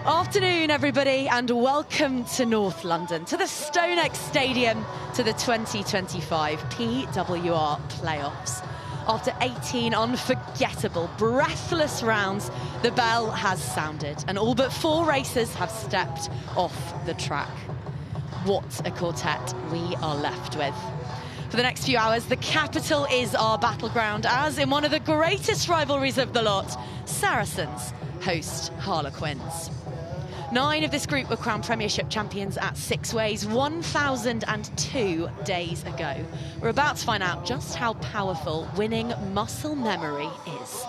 Afternoon, everybody, and welcome to North London, to the StoneX Stadium, to the 2025 PWR playoffs. After 18 unforgettable, breathless rounds, the bell has sounded, and all but 4 racers have stepped off the track. What a quartet we are left with. For the next few hours, the capital is our battleground, as in one of the greatest rivalries of the lot, Saracens host Harlequins. 9 of this group were crowned Premiership champions at Six Ways 1,002 days ago. We're about to find out just how powerful winning muscle memory is.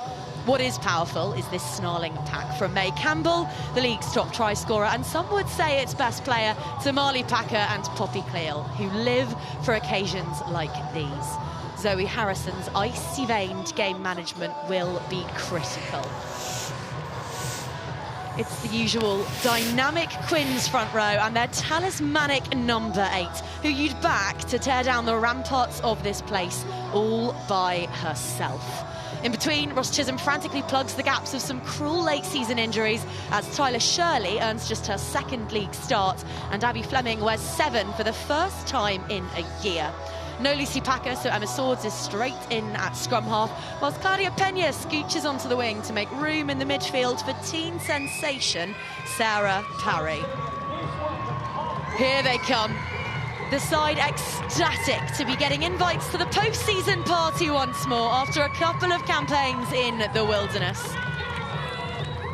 What is powerful is this snarling pack from May Campbell, the league's top try scorer, and some would say its best player, Tamali Packer and Poppy Cleal, who live for occasions like these. Zoe Harrison's icy-veined game management will be critical. It's the usual dynamic Quins front row and their talismanic number 8, who you'd back to tear down the ramparts of this place all by herself. In between, Ross Chisholm frantically plugs the gaps of some cruel late-season injuries as Tyler Shirley earns just her 2nd league start and Abby Fleming wears 7 for the first time in a year. No Lucy Packer, so Emma Swords is straight in at scrum half, whilst Claudia Pena scooches onto the wing to make room in the midfield for teen sensation Sarah Parry. Here they come. The side ecstatic to be getting invites to the post-season party once more after a couple of campaigns in the wilderness.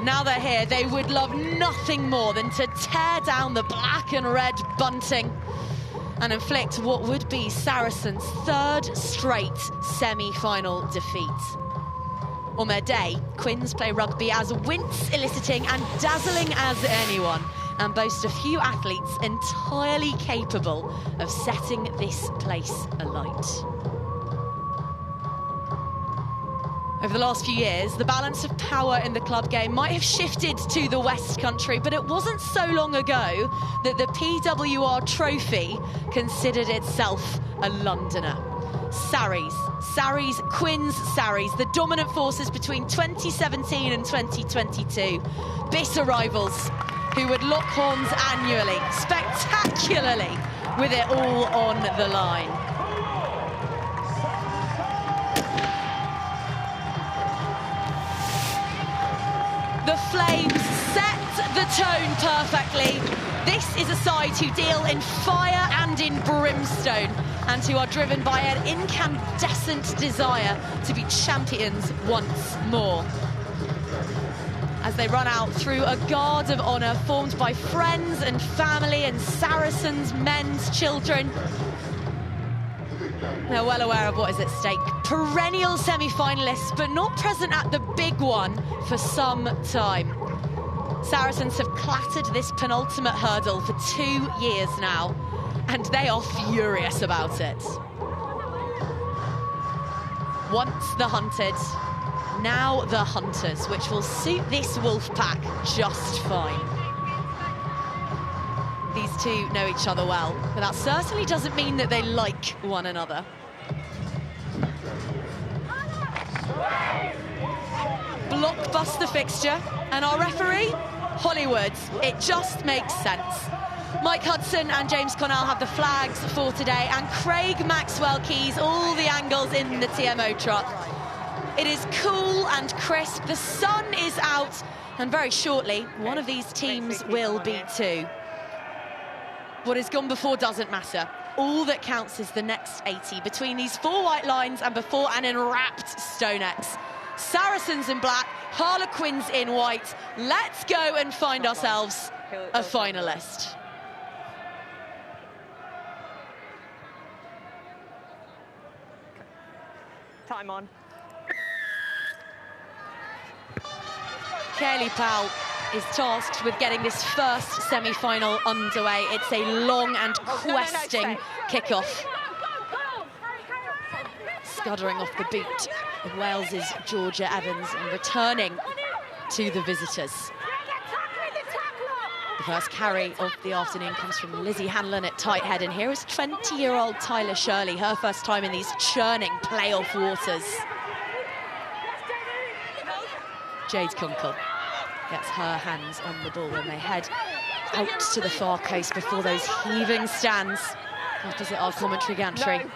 Now they're here, they would love nothing more than to tear down the black and red bunting and inflict what would be Saracens' 3rd straight semi-final defeat. On their day, Quins play rugby as wince-eliciting and dazzling as anyone, and boast a few athletes entirely capable of setting this place alight. Over the last few years, the balance of power in the club game might have shifted to the West Country, but it wasn't so long ago that the PWR trophy considered itself a Londoner. Sarries, Quins, Sarries, the dominant forces between 2017 and 2022. Bitter rivals who would lock horns annually, spectacularly, with it all on the line. The Flames set the tone perfectly. This is a side who deal in fire and in brimstone, and who are driven by an incandescent desire to be champions once more. As they run out through a guard of honour formed by friends and family and Saracens, men's children. They're well aware of what is at stake. Perennial semi-finalists, but not present at the big one for some time. Saracens have clattered this penultimate hurdle for 2 years now, and they are furious about it. Once the hunted, now the hunters, which will suit this wolf pack just fine. These two know each other well, but that certainly doesn't mean that they like one another. Blockbuster fixture, and our referee, Hollywood. It just makes sense. Mike Hudson and James Connell have the flags for today, and Craig Maxwell keys all the angles in the TMO truck. It is cool and crisp, the sun is out, and very shortly, one of these teams will be 2. What has gone before doesn't matter. All that counts is the next 80 between these 4 white lines and before an enwrapped StoneX. Saracens in black, Harlequins in white. Let's go and find ourselves a finalist. Time on. Kaylee Powell is tasked with getting this first semi-final underway. It's a long and questing kickoff. Scuddering off the boot of Wales's Georgia Evans and returning to the visitors. The first carry of the afternoon comes from Lizzie Hanlon at tight head, and here is 20-year-old Tyler Shirley, her first time in these churning playoff waters. Jade Kunkel. gets her hands on the ball, and they head out to the far coast before those heaving stands opposite our commentary gantry. No.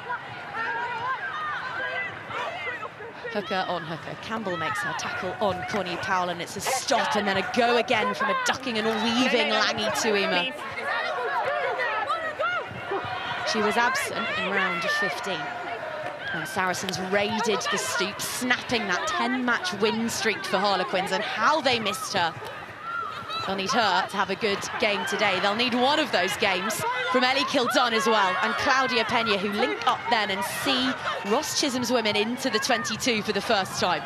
Hooker on hooker. Campbell makes her tackle on Connie Powell, and it's a stop and then a go again from a ducking and weaving Langi Tuima. She was absent in round 15. And Saracens raided the stoop, snapping that 10-match win streak for Harlequins, and how they missed her. They'll need her to have a good game today. They'll need one of those games from Ellie Kildon as well, and Claudia Pena, who link up then and see Ross Chisholm's women into the 22 for the first time.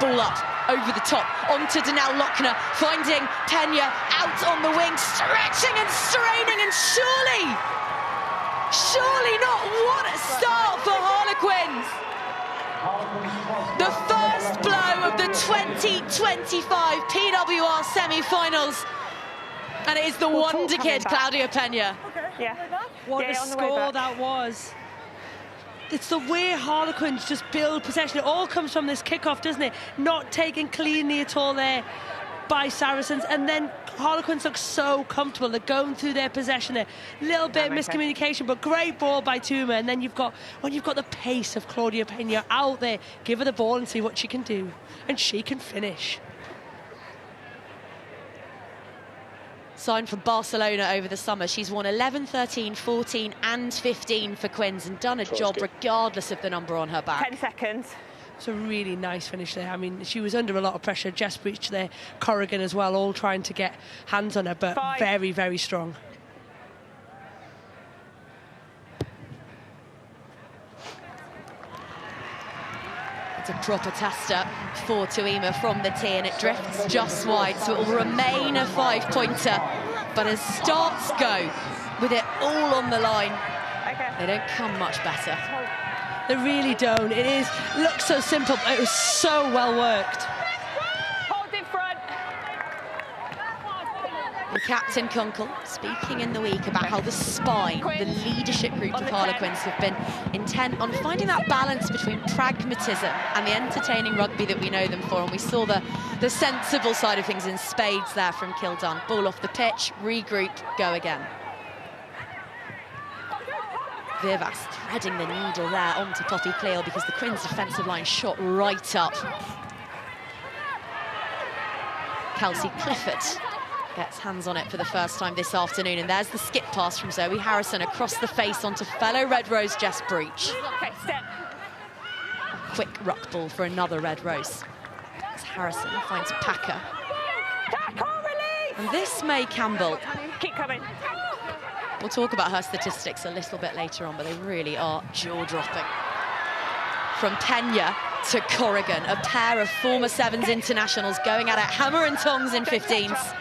Ball up, over the top, onto Danelle Lochner, finding Pena out on the wing, stretching and straining, and surely not. What a start for Harlequins. The first blow of the 2025 PWR semi-finals. And it is the wonder kid, Claudia Pena. Yeah. What a score that was. It's the way Harlequins just build possession. It all comes from this kickoff, doesn't it? Not taken cleanly at all there by Saracens, and then Harlequins look so comfortable. They're going through their possession there. Little bit of miscommunication, but great ball by Tuima. And then when you've got the pace of Claudia Pena out there, give her the ball and see what she can do. And she can finish. Signed from Barcelona over the summer. She's won 11, 13, 14 and 15 for Quins, and done a job regardless of the number on her back. 10 seconds. It's a really nice finish there. I mean, she was under a lot of pressure. Jess Breach there, Corrigan as well, all trying to get hands on her, but very, very strong. It's a proper tester for Tuima from the tee, and it drifts just wide, so it will remain a 5-pointer. But as starts go, with it all on the line, they don't come much better. They really don't. It looks so simple, but it was so well worked. Hold in front. And Captain Kunkel speaking in the week about how the spine, the leadership group of Harlequins, have been intent on finding that balance between pragmatism and the entertaining rugby that we know them for. And we saw the sensible side of things in spades there from Kildon. Ball off the pitch, regroup, go again. Vivas threading the needle there onto Poppy Cleal, because the Quins defensive line shot right up. Kelsey Clifford gets hands on it for the first time this afternoon, and there's the skip pass from Zoe Harrison across the face onto fellow Red Rose Jess Breach. Okay, step. Quick ruck ball for another Red Rose. As Harrison finds Packer. Tackle release! And this May Campbell. Keep coming. We'll talk about her statistics a little bit later on, but they really are jaw-dropping. From Pena to Corrigan, a pair of former Sevens internationals going at it hammer and tongs in 15s.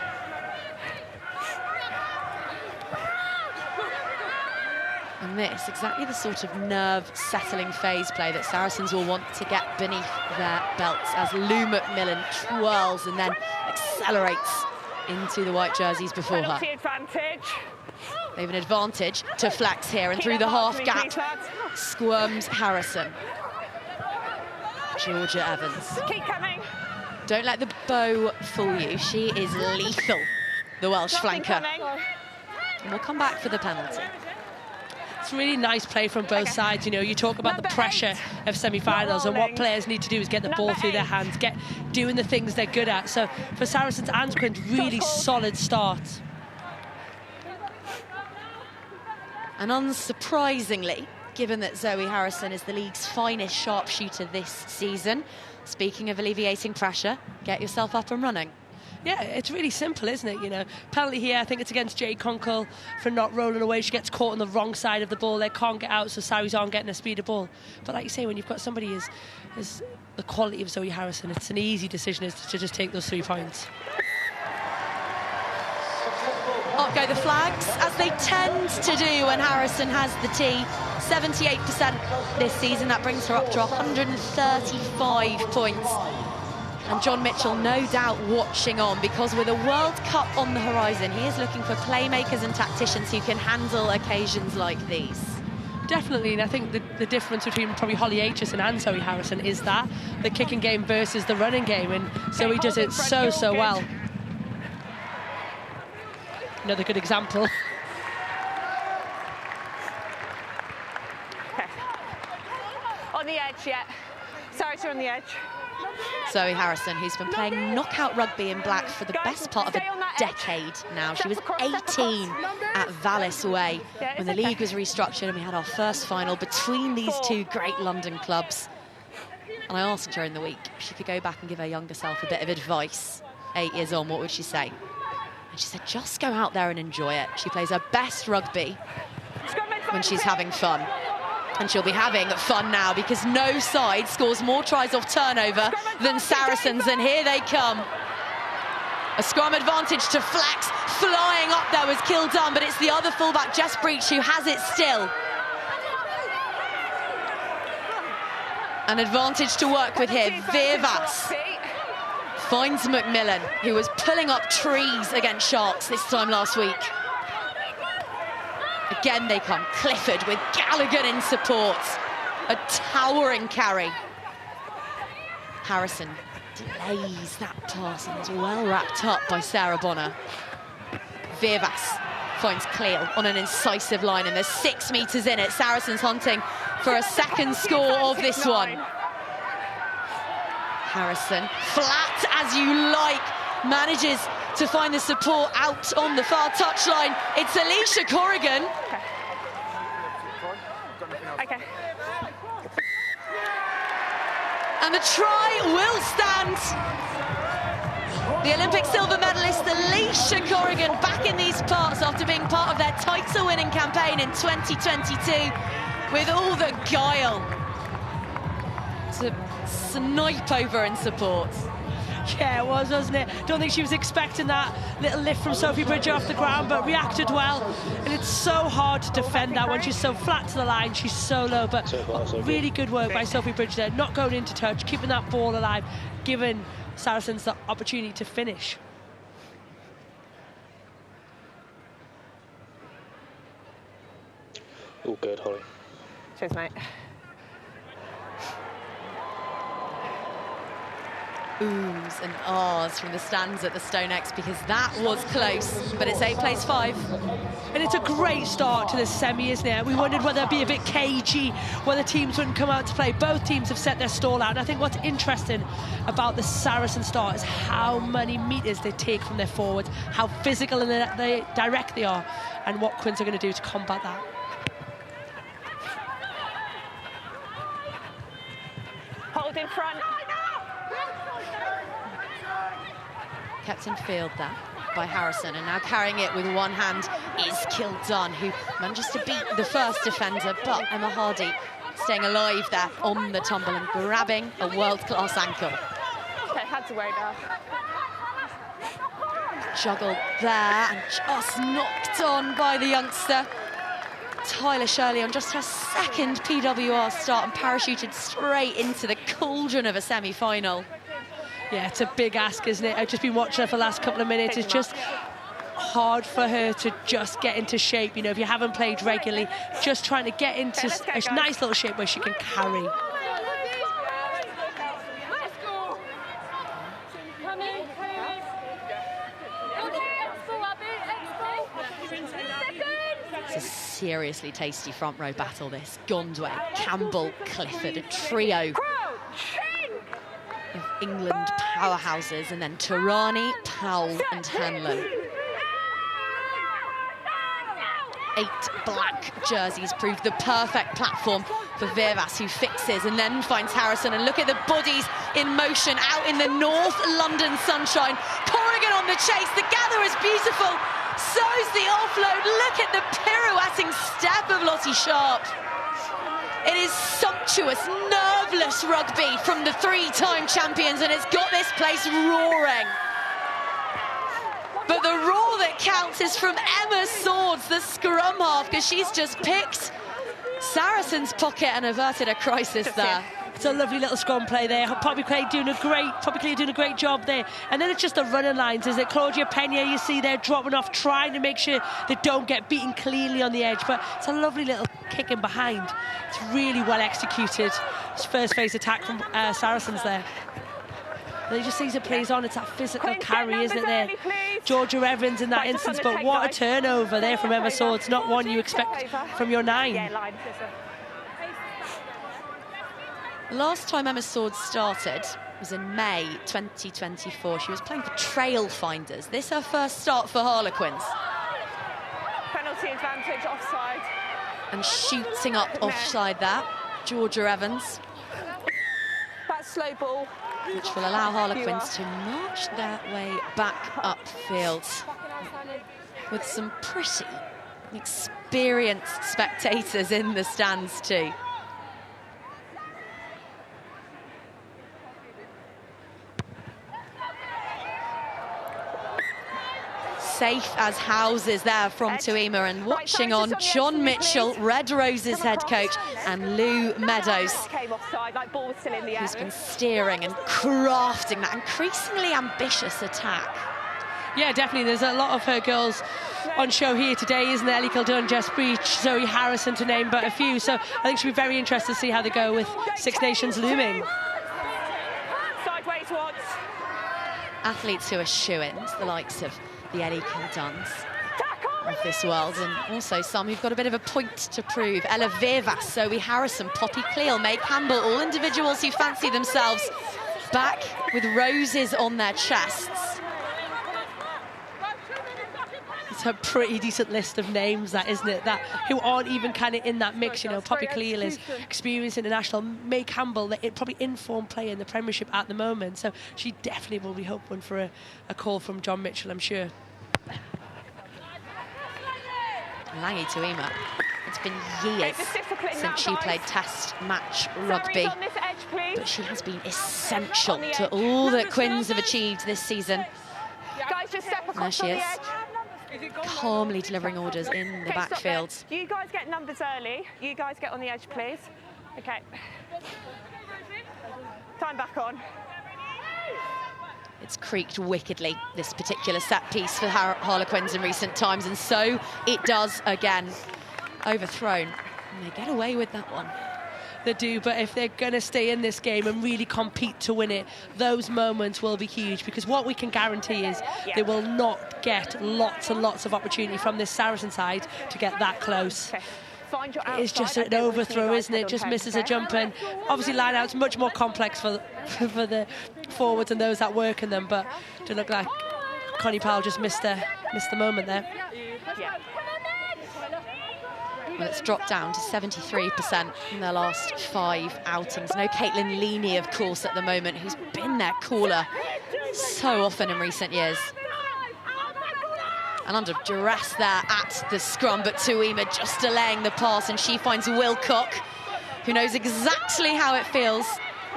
And this, exactly the sort of nerve-settling phase play that Saracens will want to get beneath their belts, as Lou McMillan twirls and then accelerates into the white jerseys before her. They have an advantage to flex here, and through the half gap squirms Harrison. Georgia Evans. Keep coming. Don't let the bow fool you. She is lethal, the Welsh flanker. And we'll come back for the penalty. It's really nice play from both sides. You know, you talk about the pressure of semi-finals, and what players need to do is get the ball through their hands, doing the things they're good at. So for Saracens and Quins, really solid start. And unsurprisingly, given that Zoe Harrison is the league's finest sharpshooter this season, speaking of alleviating pressure, get yourself up and running. Yeah, it's really simple, isn't it? You know, penalty here, I think it's against Jade Kunkel for not rolling away. She gets caught on the wrong side of the ball. They can't get out, so Saris aren't getting a speed of ball. But like you say, when you've got somebody as the quality of Zoe Harrison, it's an easy decision to just take those 3 points. Up go the flags, as they tend to do when Harrison has the tee. 78% this season. That brings her up to 135 points. And John Mitchell, no doubt, watching on, because with a World Cup on the horizon, he is looking for playmakers and tacticians who can handle occasions like these. Definitely, and I think the difference between probably Holly Aitchison and Zoe Harrison is that the kicking game versus the running game, and Zoe does it so well. Another good example. Okay. On the edge, yeah. Sorry, on the edge. Zoe Harrison, who's been playing knockout rugby in black for the best part of a decade now. She was 18 at Vallis Way when the league was restructured and we had our first final between these two great London clubs. And I asked her in the week if she could go back and give her younger self a bit of advice. 8 years on, what would she say? And she said, just go out there and enjoy it. She plays her best rugby when she's having fun. And she'll be having fun now because no side scores more tries off turnover than Saracens, and here they come. A scrum advantage to Flax, flying up there was Kildone, but it's the other fullback, Jess Breach, who has it still. An advantage to work with here. Virvas finds Macmillan, who was pulling up trees against Sharks this time last week. Again they come, Clifford with Gallagher in support. A towering carry. Harrison delays that pass and is well wrapped up by Sarah Bonner. Virvas finds Cleo on an incisive line and there's 6 metres in it. Saracens hunting for a second score of this one. Harrison, flat as you like, manages to find the support out on the far touchline. It's Alicia Corrigan. Okay. And the try will stand. The Olympic silver medalist Alicia Corrigan back in these parts after being part of their title-winning campaign in 2022 with all the guile to snipe over in support. Yeah, it was, wasn't it? Don't think she was expecting that little lift from Sophie Bridger off the ground, but reacted well. And it's so hard to defend that when she's so flat to the line, she's so low. But really good work by Sophie Bridger there, not going into touch, keeping that ball alive, giving Saracens the opportunity to finish. All good, Holly. Cheers, mate. Oohs and ahs from the stands at the StoneX because that was close, but it's 8 plays 5. And it's a great start to this semi, isn't it? We wondered whether it'd be a bit cagey, whether teams wouldn't come out to play. Both teams have set their stall out, and I think what's interesting about the Saracen start is how many metres they take from their forwards, how physical and they direct they are, and what Quins are going to do to combat that. Hold in front. Kept in field that by Harrison, and now carrying it with one hand is Kildone, who manages to beat the first defender, but Emma Hardy staying alive there on the tumble and grabbing a world-class ankle. Okay, had to wear it off. Juggled there and just knocked on by the youngster. Tyler Shirley on just her second PWR start and parachuted straight into the cauldron of a semi-final. Yeah, it's a big ask, isn't it? I've just been watching her for the last couple of minutes. It's just hard for her to just get into shape. You know, if you haven't played regularly, just trying to get into a nice little shape where she can carry. It's a seriously tasty front row battle, this. Gondway, Campbell, Clifford, a trio of England powerhouses, and then Tarani, Powell and Hanlon. 8 black jerseys proved the perfect platform for Virvas, who fixes and then finds Harrison. And look at the bodies in motion out in the North London sunshine. Corrigan on the chase, the gather is beautiful, so's the offload. Look at the pirouetting step of Lottie Sharp. It is sumptuous, nerveless rugby from the 3-time champions, and it's got this place roaring. But the roar that counts is from Emma Swords, the scrum half, because she's just picked Saracens' pocket and averted a crisis there. It's a lovely little scrum play there. Poppy Clay doing a great job there. And then it's just the running lines, is it? Claudia Pena, you see there dropping off, trying to make sure they don't get beaten cleanly on the edge. But it's a lovely little kicking behind. It's really well executed. It's first phase attack from Saracens there. And he just sees it plays on. It's that physical carry, isn't it, there? Georgia Evans in that instance, but what a turnover there from Emma Swords. Not one you expect from your 9. Last time Emma Swords started was in May 2024. She was playing for Trailfinders. This her first start for Harlequins. Penalty advantage, offside. And shooting up offside there, Georgia Evans. That slow ball. Which will allow Harlequins to march their way back upfield with some pretty experienced spectators in the stands too. Safe as houses there from Tuima, and watching on John Mitchell, Red Roses head coach, and Lou Meadows, who's been steering and crafting that increasingly ambitious attack. Yeah, definitely. There's a lot of her girls on show here today, isn't there? Ellie Kildun, Jess Breach, Zoe Harrison, to name but a few. So I think she'll be very interested to see how they go with Six Nations looming. Sideways once. Athletes who are shoo-ins, the likes of the Ellie Kilduns of this world, and also some who've got a bit of a point to prove. Ella Vivas, Zoe Harrison, Poppy Cleal, May Campbell, all individuals who fancy themselves back with roses on their chests. It's a pretty decent list of names, that, isn't it? That who aren't even kind of in that mix. You know, Poppy Cleal is experienced international. May Campbell, probably informed player in the Premiership at the moment, so she definitely will be hoping for a call from John Mitchell, I'm sure. Langi Tuima. It's been years since she played test match rugby, but she has been essential to all that Quins have achieved this season. There she is, calmly delivering orders in the backfield. You guys get numbers early. You guys get on the edge, please. Okay. Time back on. It's creaked wickedly, this particular set piece for Harlequins in recent times, and so it does again. Overthrown, and they get away with that one. They do, but if they're going to stay in this game and really compete to win it, those moments will be huge, because what we can guarantee is they will not get lots and lots of opportunity from this Saracen side to get that close. It's just an overthrow, isn't it? Just misses a jump, and obviously line-out's much more complex for the forwards and those that work in them, but to look like Connie Powell just missed the moment there. Well, it's dropped down to 73% in their last 5 outings. No Caitlin Leaney, of course, at the moment, who's been their caller so often in recent years. And under duress there at the scrum, but Tuima just delaying the pass, and she finds Wilcock, who knows exactly how it feels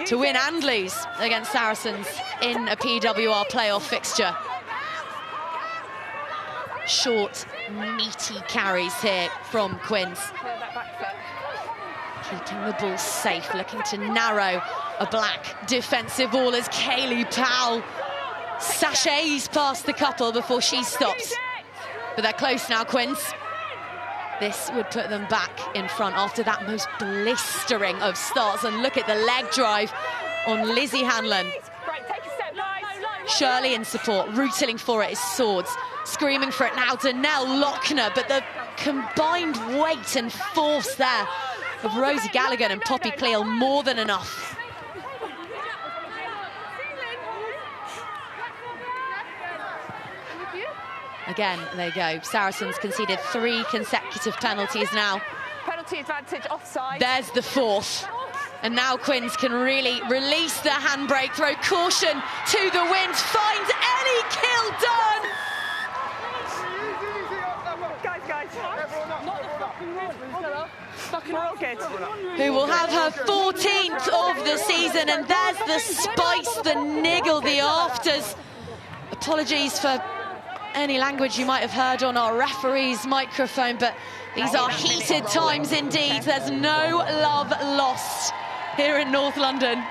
to win and lose against Saracens in a PWR playoff fixture. Short, meaty carries here from Quins. Keeping the ball safe, looking to narrow a black defensive wall as Kaylee Powell sachets past the couple before she stops. But they're close now, Quins. This would put them back in front after that most blistering of starts. And look at the leg drive on Lizzie Hanlon. Shirley in support, rooting for it is Swords. Screaming for it now to Nell Lochner, but the combined weight and force there of Rosie Gallagher and Poppy Cleal more than enough. Again, there you go. Saracens conceded 3 consecutive penalties now. Penalty advantage, offside. There's the 4th. And now Quins can really release the handbrake, throw caution to the wind, finds Ellie Kildun. Who will have her 14th of the season, and there's the spice, the niggle, the afters. Apologies for any language you might have heard on our referee's microphone, but these are heated times indeed. There's no love lost here in North London.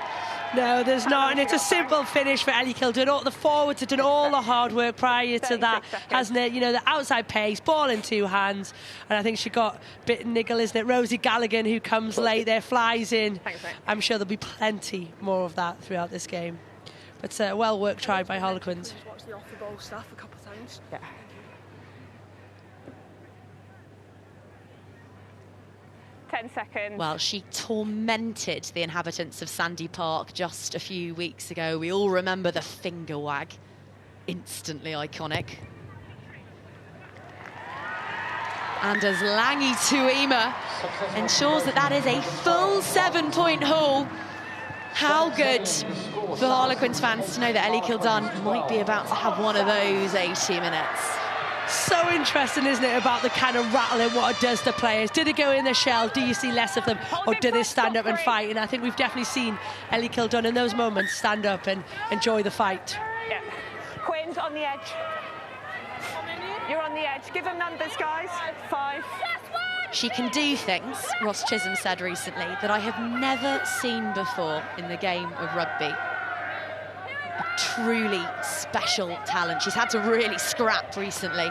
No, there's not, and it's a simple finish for Ellie Kill. The forwards have done all the hard work prior to that, hasn't it? You know, the outside pace, ball in 2 hands, and I think she got a bit niggle, isn't it? Rosie Gallagher, who comes late there, flies in. I'm sure there'll be plenty more of that throughout this game. But well worked try by Harlequins. Watch the off-the-ball stuff a couple of times. Yeah. Ten seconds. Well, she tormented the inhabitants of Sandy Park just a few weeks ago. We all remember the finger wag. Instantly iconic. And as Langi Tuima ensures that that is a full 7-point haul. How good for Harlequins fans to know that Ellie Kildun might be about to have one of those 80 minutes. So interesting, isn't it, about the kind of rattling, what it does to players. Do they go in the shell? Do you see less of them? Or do they stand up and fight? And I think we've definitely seen Ellie Kildun in those moments stand up and enjoy the fight. Yeah. Quins on the edge. You're on the edge. Give them numbers, guys. 5. She can do things, Ross Chisholm said recently, that I have never seen before in the game of rugby. A truly special talent. She's had to really scrap recently.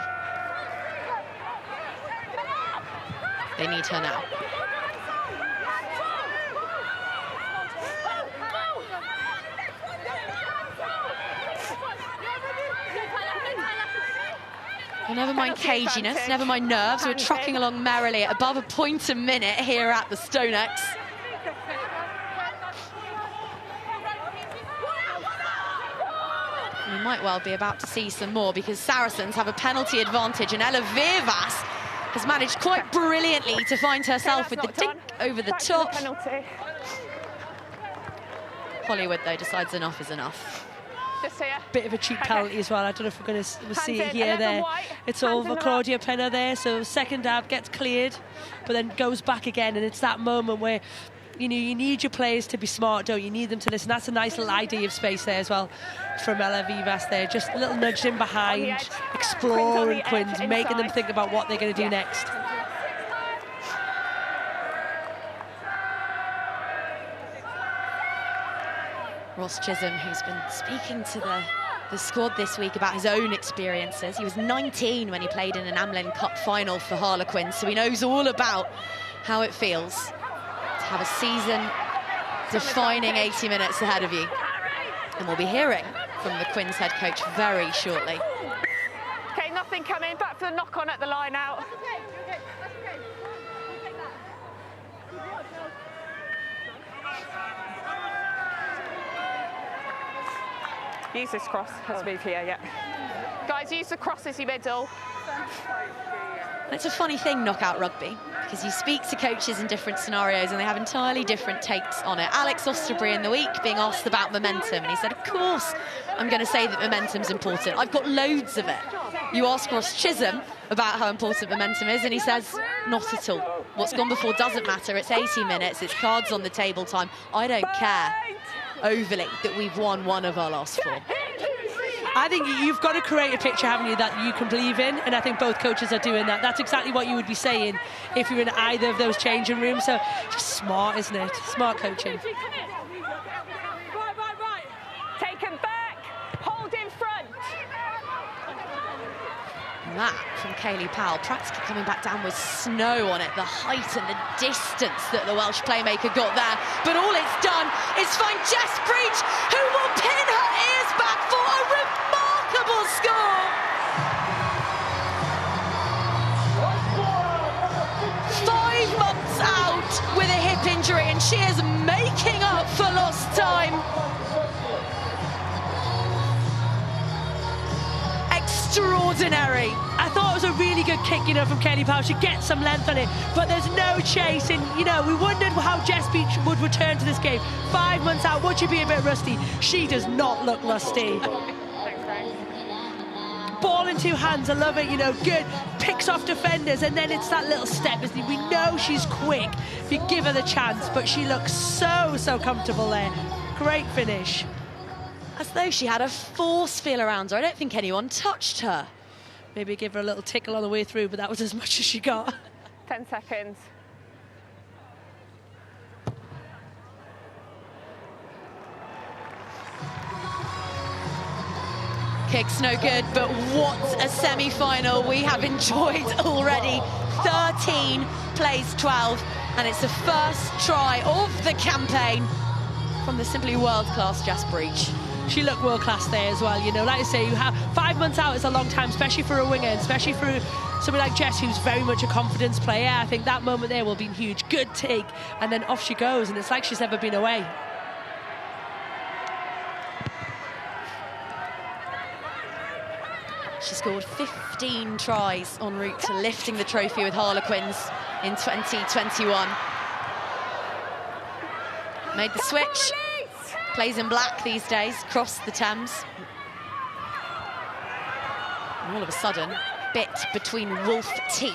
They need her now. Well, never mind caginess, never mind nerves. We're trucking along merrily at above a point a minute here at the StoneX. We might well be about to see some more because Saracens have a penalty advantage and Ella Virvas has managed quite brilliantly to find herself with the dink over the top. Hollywood, though, decides enough is enough. Just here. Bit of a cheap penalty as well. I don't know if we're going to see it here, there. It's all for Claudia Penner there. So second dab gets cleared, but then goes back again. And it's that moment where, you know, you need your players to be smart, don't you? You need them to listen. That's a nice little idea of space there as well from Ella Vivas there. Just a little nudge in behind, exploring Quins, making them think about what they're going to do next. Ross Chisholm, who's been speaking to the squad this week about his own experiences. He was 19 when he played in an Amlin Cup final for Harlequins, so he knows all about how it feels to have a season-defining 80 minutes ahead of you. And we'll be hearing from the Quins head coach very shortly. Okay, nothing coming. Back for the knock-on at the line out. Use this cross. Let's move here, yeah. Guys, use the cross as your middle. It's a funny thing, knockout rugby, because you speak to coaches in different scenarios and they have entirely different takes on it. Alex Osterbury in the week being asked about momentum, and he said, of course, I'm going to say that momentum's important. I've got loads of it. You ask Ross Chisholm about how important momentum is, and he says, not at all. What's gone before doesn't matter. It's 80 minutes. It's cards on the table time. I don't care overly that we've won one of our last 4. I think you've got to create a picture, haven't you, that you can believe in, and I think both coaches are doing that. That's exactly what you would be saying if you're in either of those changing rooms. So just smart, isn't it? Smart coaching. Take him back. Hold in front. That from Kayleigh Powell, practically coming back down with snow on it. The height and the distance that the Welsh playmaker got there. But all it's done is find Jess Breach, who will pin her ears back for a remarkable score. 5 months out with a hip injury, and she is making up for lost time. Extraordinary. I thought it was a really good kick, you know, from Kayleigh Powell. She gets some length on it, but there's no chase. And, you know, we wondered how Jess Beach would return to this game. 5 months out, would she be a bit rusty? She does not look rusty. Ball in 2 hands, I love it, you know, good. Picks off defenders, and then it's that little step, isn't it? We know she's quick if you give her the chance, but she looks so comfortable there. Great finish. As though she had a force feel around her. I don't think anyone touched her. Maybe give her a little tickle on the way through, but that was as much as she got. 10 seconds. Kick's no good, but what a semi-final we have enjoyed already. 13 plays 12, and it's the first try of the campaign from the simply world-class Jess Breach. She looked world-class there as well, you know. Like I say, you have 5 months out is a long time, especially for a winger, and especially for somebody like Jess, who's very much a confidence player. I think that moment there will be huge. Good take, and then off she goes, and it's like she's never been away. She scored 15 tries en route to lifting the trophy with Harlequins in 2021. Made the switch, plays in black these days, crossed the Thames. And all of a sudden, bit between wolf teeth.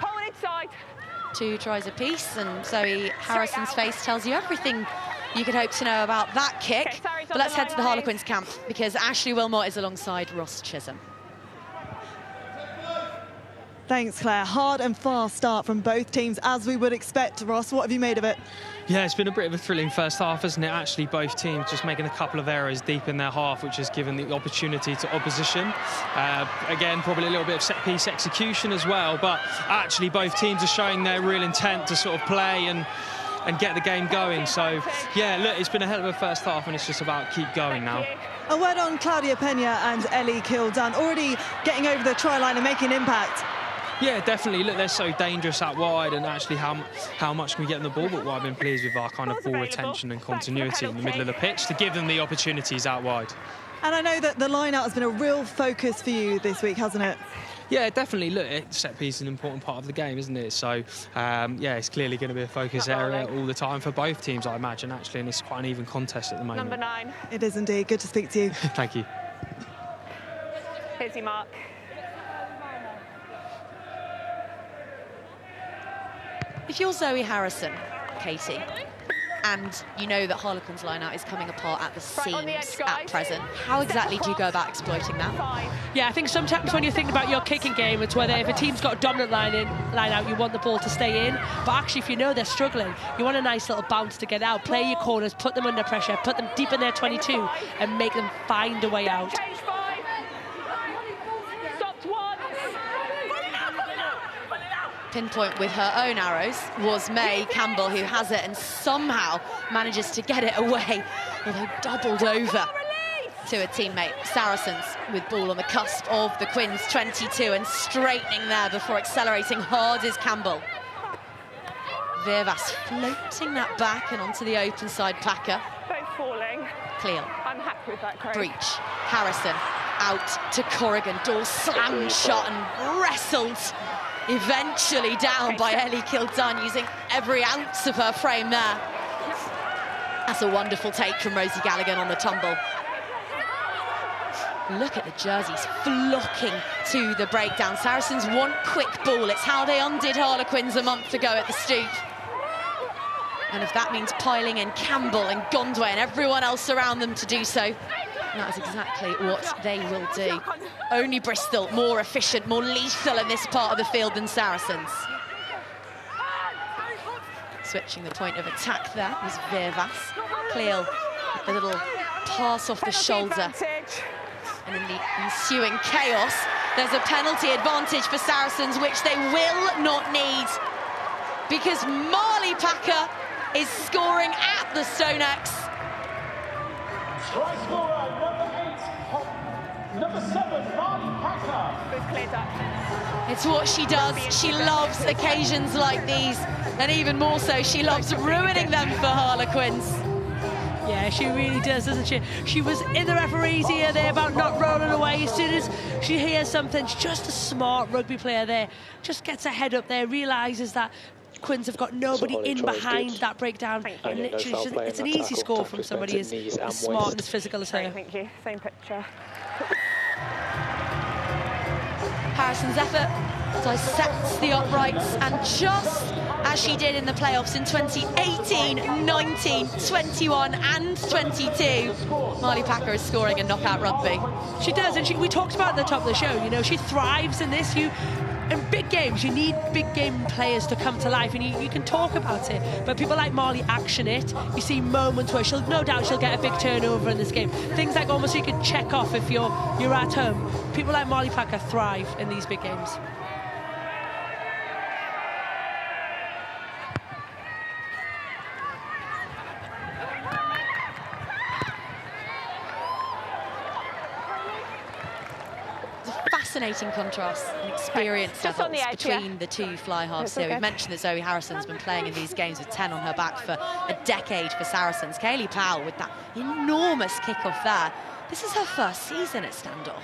Hold it side. 2 tries apiece, and Zoe Harrison's face tells you everything you could hope to know about that kick. Okay, sorry, but let's head to the Harlequins camp, because Ashley Wilmot is alongside Ross Chisholm. Thanks, Claire. Hard and fast start from both teams, as we would expect. Ross, what have you made of it? Yeah, it's been a bit of a thrilling first half, hasn't it? Actually, both teams just making a couple of errors deep in their half, which has given the opportunity to opposition. Again, probably a little bit of set-piece execution as well, but actually both teams are showing their real intent to sort of play and get the game going. So, yeah, look, it's been a hell of a first half, and it's just about keep going now. A word on Claudia Pena and Ellie Kildan, already getting over the try line and making an impact. Yeah, definitely. Look, they're so dangerous out wide, and actually how much can we get in the ball, but what I've been pleased with our kind of ball retention and continuity in the middle of the pitch to give them the opportunities out wide. And I know that the line-out has been a real focus for you this week, hasn't it? Yeah, definitely. Look, set piece is an important part of the game, isn't it? So, yeah, it's clearly going to be a focus area all the time for both teams, I imagine, actually, and it's quite an even contest at the moment. Number 9. It is indeed. Good to speak to you. Thank you. Here's your mark. If you're Zoe Harrison, Katie, and you know that Harlequins line-out is coming apart at the seams at present, how exactly do you go about exploiting that? Yeah, I think sometimes when you're thinking about your kicking game, it's whether if a team's got a dominant line out, you want the ball to stay in. But actually, if you know they're struggling, you want a nice little bounce to get out. Play your corners, put them under pressure, put them deep in their 22, and make them find a way out. Pinpoint with her own arrows was May Campbell, who has it and somehow manages to get it away, although doubled over to a teammate. Saracens with ball on the cusp of the Quins 22 and straightening there before accelerating hard is Campbell. Virvas floating that back and onto the open side Packer. Both falling. Cleal. I'm happy with that, Craig. Breach. Harrison out to Corrigan. Door slammed shot and wrestled. Eventually down by Ellie Kildan, using every ounce of her frame there. That's a wonderful take from Rosie Gallagher on the tumble. Look at the jerseys flocking to the breakdown. Saracens want quick ball. It's how they undid Harlequins a month ago at the Stoop. And if that means piling in Campbell and Gondway and everyone else around them to do so, that is exactly what they will do. Only Bristol more efficient, more lethal in this part of the field than Saracens. Switching the point of attack there was Virvas. Cleal, a little pass off the shoulder. And in the ensuing chaos, there's a penalty advantage for Saracens, which they will not need, because Marley Packer is scoring at the StoneX. Try scorer, number 7, Marley Packer. We've cleared up. It's what she does. She loves occasions like these, and even more so, she loves ruining them for Harlequins. Yeah, she really does, doesn't she? She was in the referee's ear there about not rolling away. As soon as she hears something, she's just a smart rugby player there. Just gets her head up there, realises that Quins have got nobody in behind that breakdown. And literally, it's an easy score from somebody as smart and as physical as her. Thank you. Same picture. Harrison's effort dissects the uprights, and just as she did in the playoffs in 2018, 19, 21 and 22, Marley Packer is scoring in knockout rugby. She does, and we talked about at the top of the show, you know, she thrives in this. in big games, you need big game players to come to life, and you can talk about it, but people like Marley action it. You see moments where no doubt she'll get a big turnover in this game. Things like almost you can check off if you're at home. People like Marley Packer thrive in these big games. Fascinating contrast and experience levels between the two fly halves here. We've mentioned that Zoe Harrison's been playing in these games with 10 on her back for a decade for Saracens. Kayleigh Powell with that enormous kick-off there. This is her first season at standoff.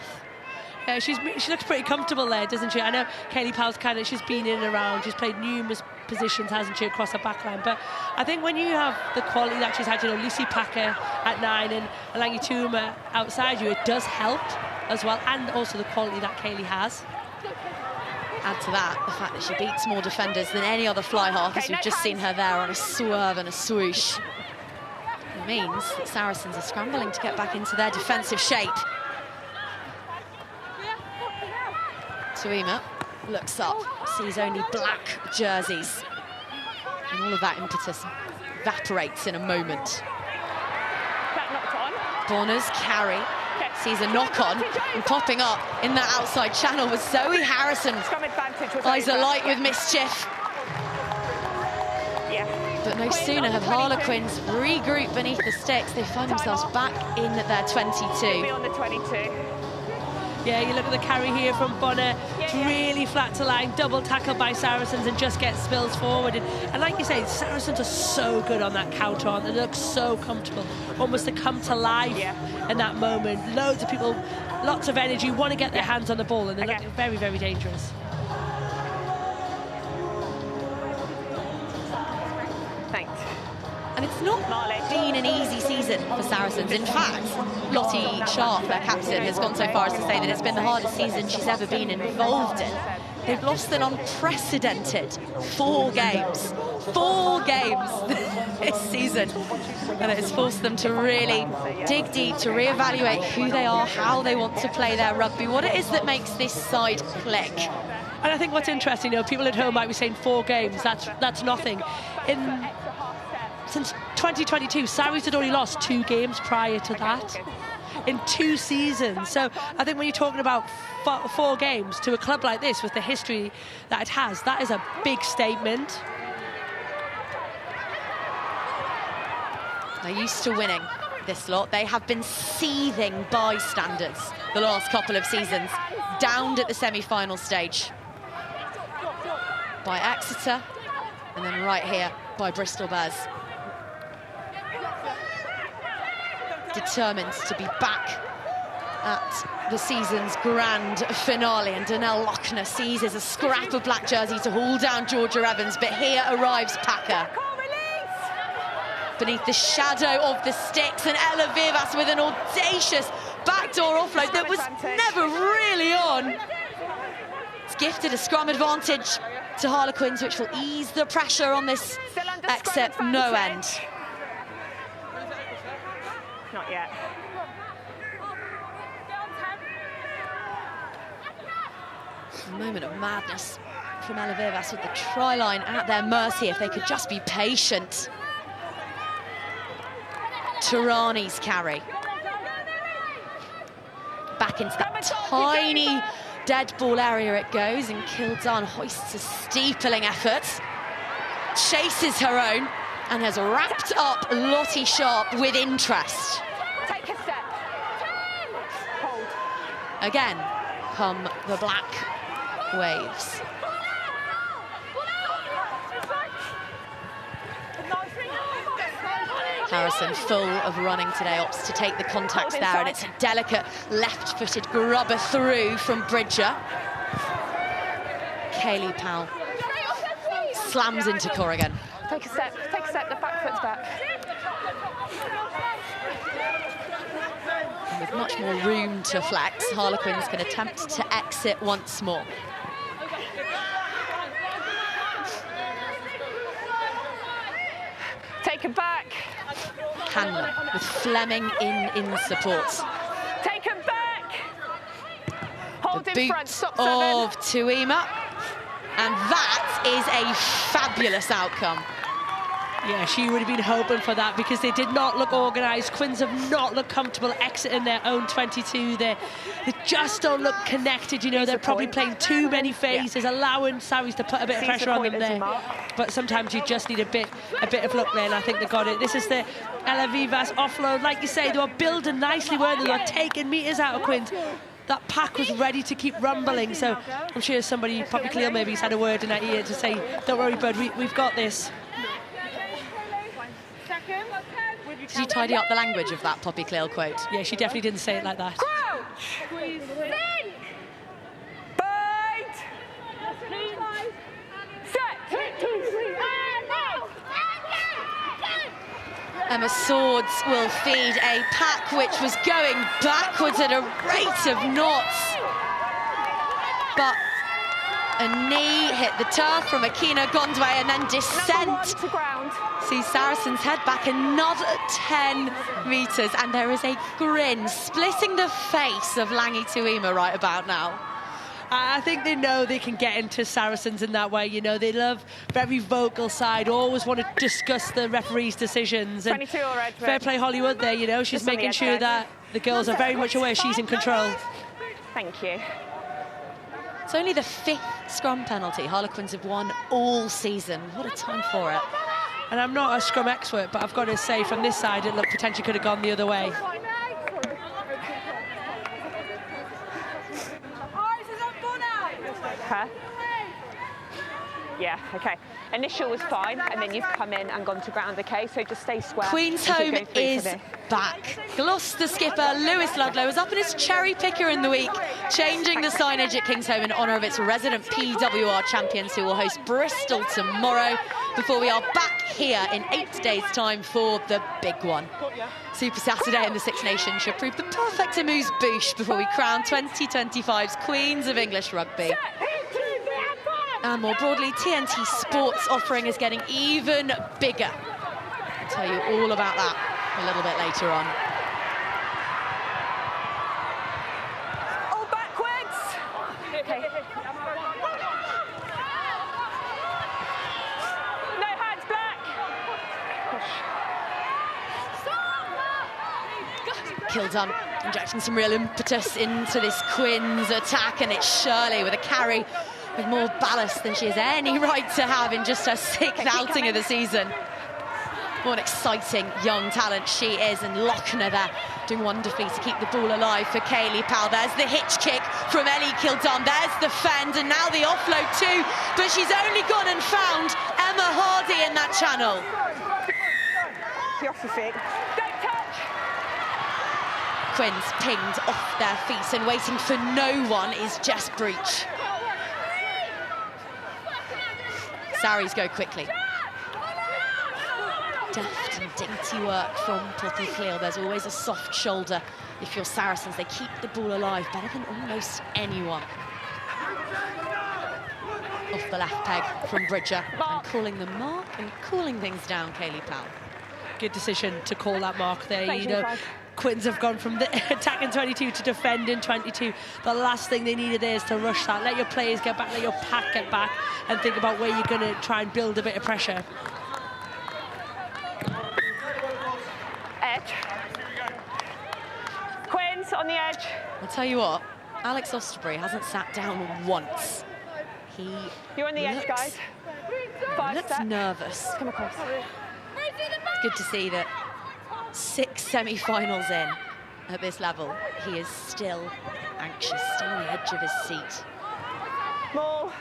Yeah, she looks pretty comfortable there, doesn't she? I know Kayleigh Powell's she's been in and around, she's played numerous positions, hasn't she, across her backline. But I think when you have the quality that she's had, Lucy Packer at 9 and Alangi Tuma outside you, it does help as well, and also the quality that Kayleigh has. Add to that the fact that she beats more defenders than any other fly half, as we've just seen her there on a swerve and a swoosh. It means that Saracens are scrambling to get back into their defensive shape. Tuima looks up, sees only black jerseys, and all of that impetus evaporates in a moment. Bonner's carry sees a knock-on, and popping up in that outside channel was Zoe Harrison. Eyes alight with mischief. But no sooner have Harlequins regrouped beneath the sticks, they find themselves back in their 22. Yeah, you look at the carry here from Bonner. It's really flat to line, double tackle by Saracens, and just gets spills forward. And like you say, Saracens are so good on that counter on. They look so comfortable, almost to come to life in that moment. Loads of people, lots of energy, want to get their hands on the ball, and they look very, very dangerous. Thanks. And it's not been an easy season for Saracens. In fact, Lottie Sharp, their captain, has gone so far as to say that it's been the hardest season she's ever been involved in. They've lost an unprecedented 4 games. 4 games this season. And it has forced them to really dig deep, to reevaluate who they are, how they want to play their rugby, what it is that makes this side click. And I think what's interesting, people at home might be saying 4 games, that's nothing. Since 2022, Sarries had only lost 2 games prior to that in 2 seasons. So I think when you're talking about 4 games to a club like this with the history that it has, that is a big statement. They're used to winning, this lot. They have been seething bystanders the last couple of seasons, downed at the semi-final stage by Exeter, and then right here by Bristol Bears. Determined to be back at the season's grand finale, and Donnell Lochner seizes a scrap of black jersey to haul down Georgia Evans, but here arrives Packer. Beneath the shadow of the sticks, and Ella Vivas with an audacious backdoor offload that was never really on. It's gifted a scrum advantage to Harlequins, which will ease the pressure on this exit no end. Not yet. A moment of madness from Ella Vivas with the try line at their mercy if they could just be patient. Tarani's carry. Back into that tiny dead ball area it goes, and Kildare hoists a steepling effort. Chases her own and has wrapped up Lottie Sharp with interest. Take a step. Hold. Again come the black waves. Harrison full of running today, opts to take the contacts there, and it's a delicate left-footed grubber through from Bridger. Kayleigh Powell slams into Corrigan. Take a step, the back foot's back. And with much more room to flex, Harlequins can attempt to exit once more. Take it back. Hanlon with Fleming in support. Take him back. Hold The in front, boot stop of Tuima. And that is a fabulous outcome. Yeah, she would have been hoping for that because they did not look organised. Quins have not looked comfortable exiting their own 22 there. They just don't look connected, you know. They're probably playing too many phases, allowing Sarries to put a bit of pressure on them there. But sometimes you just need a bit of luck there, and I think they got it. This is the Ella Vivas offload. Like you say, they were building nicely, weren't they? They were taking metres out of Quins. That pack was ready to keep rumbling, so I'm sure somebody, probably Cleo maybe, has had a word in her ear to say, don't worry, bud, we've got this. Did you tidy up the language of that Poppy Cleal quote? Yeah, she definitely didn't say it like that. Crouch! Bite! Set! Emma Swords will feed a pack which was going backwards at a rate of knots. But a knee hit the turf from Akina Gondwe and then descent. To ground. See Saracens head back another 10 metres, and there is a grin splitting the face of Langi Tuima right about now. I think they know they can get into Saracens in that way. You know, they love very vocal side, always want to discuss the referee's decisions. And 22 already. fair play Hollywood there, you know, she's making sure that the girls are very much aware she's in control. Thank you. It's only the 5th scrum penalty Harlequins have won all season. What a time for it. And I'm not a scrum expert, but I've got to say from this side it looked potentially could have gone the other way. Huh? Yeah, okay. Initial was fine, and then you've come in and gone to ground, okay? So just stay square. Queen's Home is back. Gloucester skipper Lewis Ludlow was up in his cherry picker in the week, changing the signage at King's Home in honour of its resident PWR champions, who will host Bristol tomorrow, before we are back here in 8 days' time for the big one. Super Saturday in the Six Nations should prove the perfect amuse-bouche before we crown 2025's Queens of English Rugby. And more broadly, TNT Sports offering is getting even bigger. I'll tell you all about that a little bit later on. All backwards. Okay. No hands black. Kildun injecting some real impetus into this Quins attack, and it's Shirley with a carry with more ballast than she has any right to have in just her 6th outing of the season. What an exciting young talent she is, and Lochner there doing wonderfully to keep the ball alive for Kaylee Powell. There's the hitch kick from Ellie Kildun, there's the fend, and now the offload too, but she's only gone and found Emma Hardy in that channel. You're off your feet. Don't touch. Quins pinged off their feet, and waiting for no one is Jess Breach. Sarries go quickly. Deft and dainty work from Poppy Cleal. There's always a soft shoulder if you're Saracens. They keep the ball alive better than almost anyone. Off the left peg from Bridger, and calling the mark and cooling things down, Kaylee Powell. Good decision to call that mark there. You know, Quins have gone from the attacking 22 to defending 22. The last thing they needed there is to rush that. Let your players get back, let your pack get back, and think about where you're going to try and build a bit of pressure. Edge. Quins on the edge. I'll tell you what, Alex Osterbury hasn't sat down once. You're on the edge, guys. 5 looks steps. nervous. Come across. It's good to see that 6 semi-finals in at this level, he is still anxious, still on the edge of his seat. More.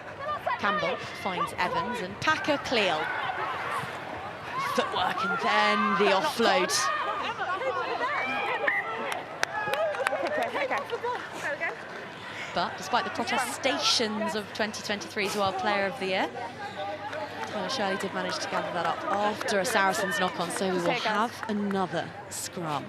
Campbell finds Evans, and Packer Cleal. Footwork, and then the offload. Okay. But despite the protestations of 2023's World Player of the Year, Shirley did manage to gather that up after a Saracens knock-on, so we will have another scrum.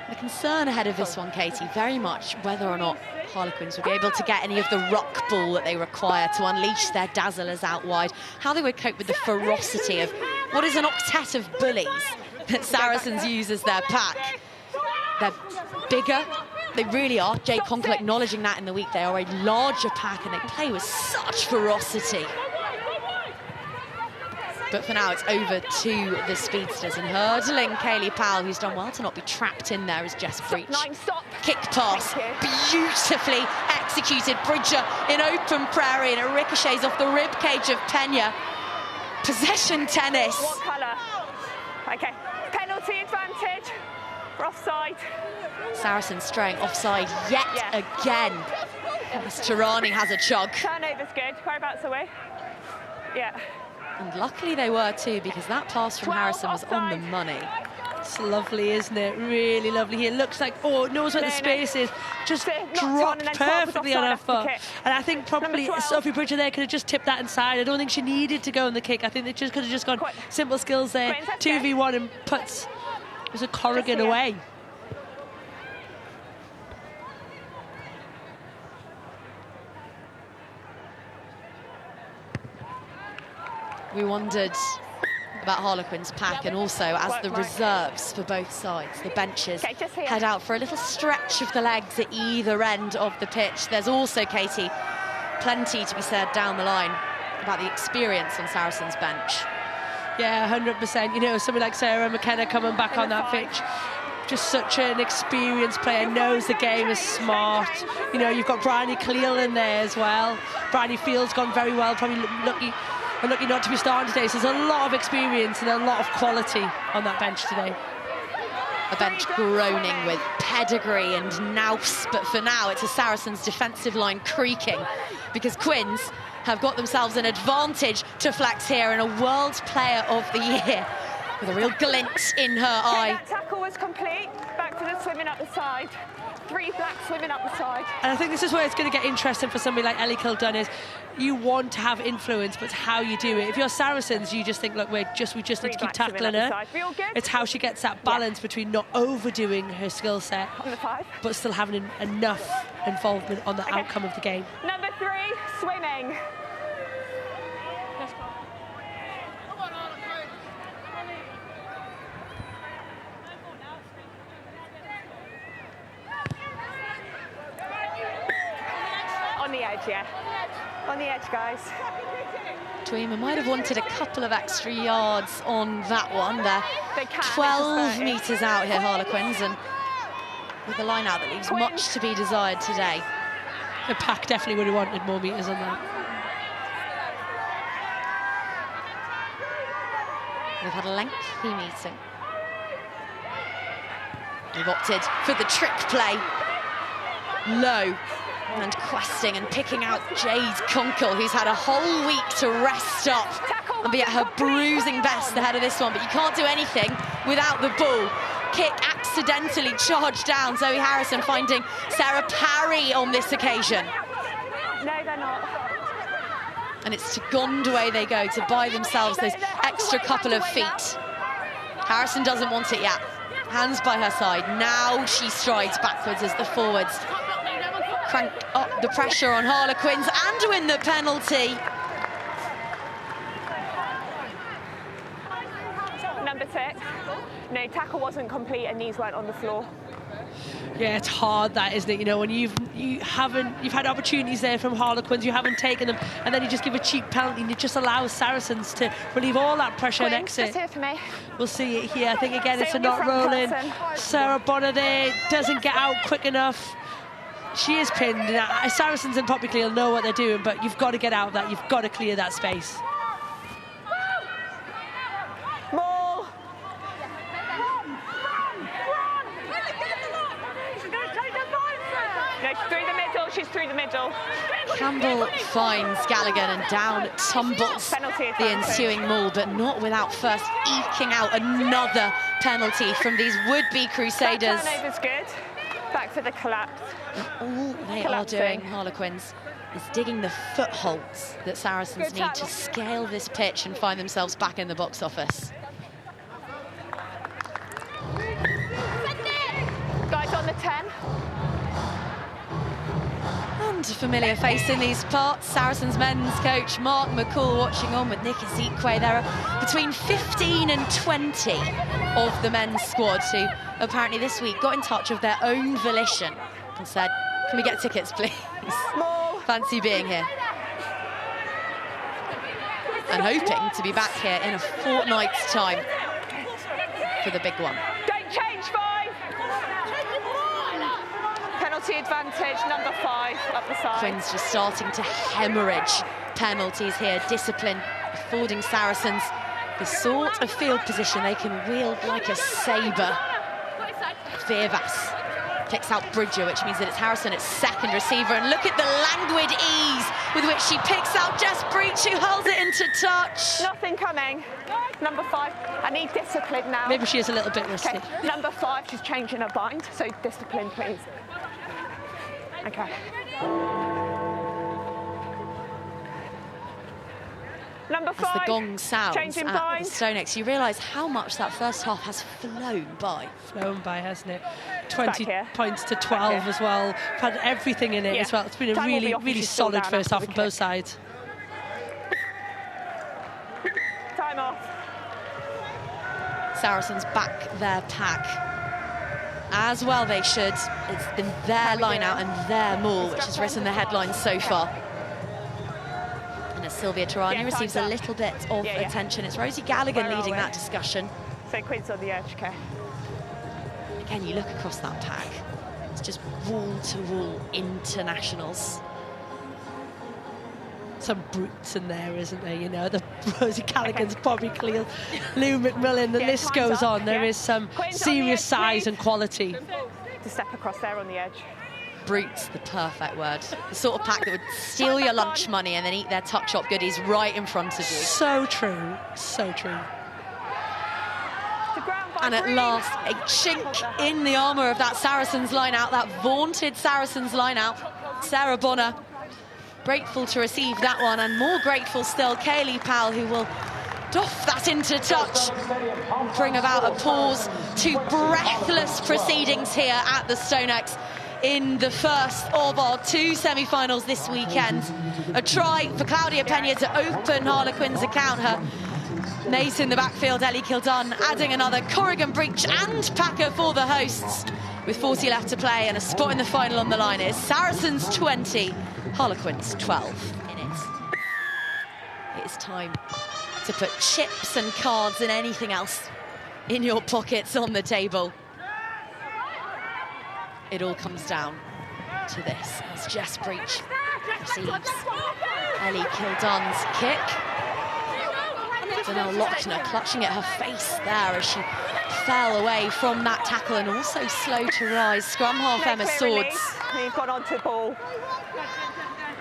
Look concern ahead of this one, Katie, very much whether or not Harlequins will be able to get any of the rock ball that they require to unleash their dazzlers out wide, how they would cope with the ferocity of what is an octet of bullies that Saracens use as their pack. They're bigger, they really are. Jay Conkle acknowledging that in the week. They are a larger pack and they play with such ferocity. But for now, it's over to the speedsters, and hurdling Kaylee Powell, who's done well to not be trapped in there, as Jess Breach. Kick pass, beautifully executed. Bridger in open prairie, and it ricochets off the rib cage of Pena. Possession tennis. What colour? Okay, penalty advantage. We're offside. Saracens straying offside yet again. As Tirani has a chug. Turnover's good. Whereabouts are we? Yeah. And luckily they were too, because that pass from Harrison was on the money. It's lovely, isn't it? Really lovely here. Looks like, oh, knows where the space is. Just dropped perfectly on her foot. And I think probably Sophie Bridger there could have just tipped that inside. I don't think she needed to go in the kick. I think they just could have just gone simple skills there. 2v1 and puts. It was a Corrigan away. We wondered about Harlequins' pack, and also as the reserves for both sides, the benches, head out for a little stretch of the legs at either end of the pitch. There's also, Katie, plenty to be said down the line about the experience on Saracens' bench. Yeah, 100%. You know, somebody like Sarah McKenna coming back on that pitch. Just such an experienced player, knows the game, is smart. You know, you've got Bryony Cleal in there as well. Bryony Field's gone very well, probably lucky not to be starting today. So there's a lot of experience and a lot of quality on that bench today. A bench groaning with pedigree and nous, but for now it's a Saracens defensive line creaking, because Quins have got themselves an advantage to flex here, and a World Player of the Year with a real glint in her eye. That tackle was complete. Back to the swimming up the side. 3 black swimming up the side. And I think this is where it's going to get interesting for somebody like Ellie Kildun, is you want to have influence, but it's how you do it. If you're Saracens, you just think, look, we just need to keep tackling her. It's how she gets that balance between not overdoing her skill set, but still having enough involvement on the outcome of the game. Number 3, swimming. On the edge, yeah. On the edge, guys. Tweema might have wanted a couple of extra yards on that one. They're 12 metres out here, Harlequins, and with a line out that leaves much to be desired today. The pack definitely would have wanted more metres on that. We've had a lengthy meeting. We've opted for the trick play. Low. And questing and picking out Jade Conkle, who's had a whole week to rest up and be at her bruising best ahead of this one. But you can't do anything without the ball. Kick accidentally charged down. Zoe Harrison finding Sarah Parry on this occasion. No, they're not. And it's to Gondway they go to buy themselves those extra couple of feet. Harrison doesn't want it yet. Hands by her side. Now she strides backwards as the forwards crank up the pressure on Harlequins and win the penalty. Number 6. No, tackle wasn't complete and knees weren't on the floor. Yeah, it's hard, that, isn't it? You know, when you've had opportunities there from Harlequins, you haven't taken them, and then you just give a cheap penalty, and it just allows Saracens to relieve all that pressure and exit. Just here for me. We'll see it here. I think again it's a not rolling. Sarah Bonner there doesn't get out quick enough. She is pinned. Saracens and Poppy Cleal know what they're doing, but you've got to get out of that. You've got to clear that space. More. No, she's through the middle. She's through the middle. Campbell finds Gallagher and down tumbles the ensuing maul, but not without first eking out another penalty from these would-be Crusaders. That turnover's good. Back for the collapse. And all they are doing, Harlequins, is digging the footholds that Saracens need to scale this pitch and find themselves back in the box office. Guys, And a familiar face in these parts, Saracens men's coach Mark McCall watching on with Nick Ezekwe. There are between 15 and 20 of the men's squad who apparently this week got in touch of their own volition and said, can we get tickets, please? Fancy being here. And hoping to be back here in a fortnight's time for the big one. Don't change 5. Penalty advantage, number 5 up the side. Quins just starting to hemorrhage penalties here. Discipline affording Saracens the sort of field position they can wield like a sabre. Virvas picks out Bridger, which means that it's Harrison at second receiver. And look at the languid ease with which she picks out Jess Breach, who hurls it into touch. Nothing coming. Number 5. I need discipline now. Maybe she is a little bit risky. Okay. Number 5, she's changing her bind, so discipline, please. Okay. Number 5. As the gong sounds changing at bind. the StoneX, you realise how much that first half has flown by. Flown by, hasn't it? 20 points to 12 as well. Had everything in it as well. It's been a Time will be really, off if really she's still solid down first after half the on kick. both sides. Time off. Saracens back their pack. As well they should. It's been their line out and their maul which has risen the headlines so far. And as Sylvia Tarani receives a little bit of attention, it's Rosie Gallagher leading that discussion. So Quins on the edge, okay. Again, you look across that pack, it's just wall-to-wall internationals. Some brutes in there, isn't there? You know, the Rosie Callaghan's, Bobby Cleal, Lou McMillan, the list goes on. There is some serious size and quality. To step across there on the edge. Brute's the perfect word. The sort of pack that would steal your lunch money and then eat their tuck shop goodies right in front of you. So true, so true. And at last, a chink in the armour of that Saracens line-out, that vaunted Saracens line-out. Sarah Bonner, grateful to receive that one, and more grateful still, Kaylee Powell, who will doff that into touch, bring about a pause to breathless proceedings here at the StoneX in the first of our 2 semi-finals this weekend. A try for Claudia Pena to open Harlequins' account. Her mate in the backfield, Ellie Kildun, adding another Corrigan Breach and Packer for the hosts. With 40 left to play and a spot in the final on the line, it is Saracens 20, Harlequins 12 in it. It is time to put chips and cards and anything else in your pockets on the table. It all comes down to this as Jess Breach receives Ellie Kildun's kick. Danielle Lochner clutching at her face there as she fell away from that tackle and also slow to rise. Scrum half Emma Swords. You've gone onto the ball.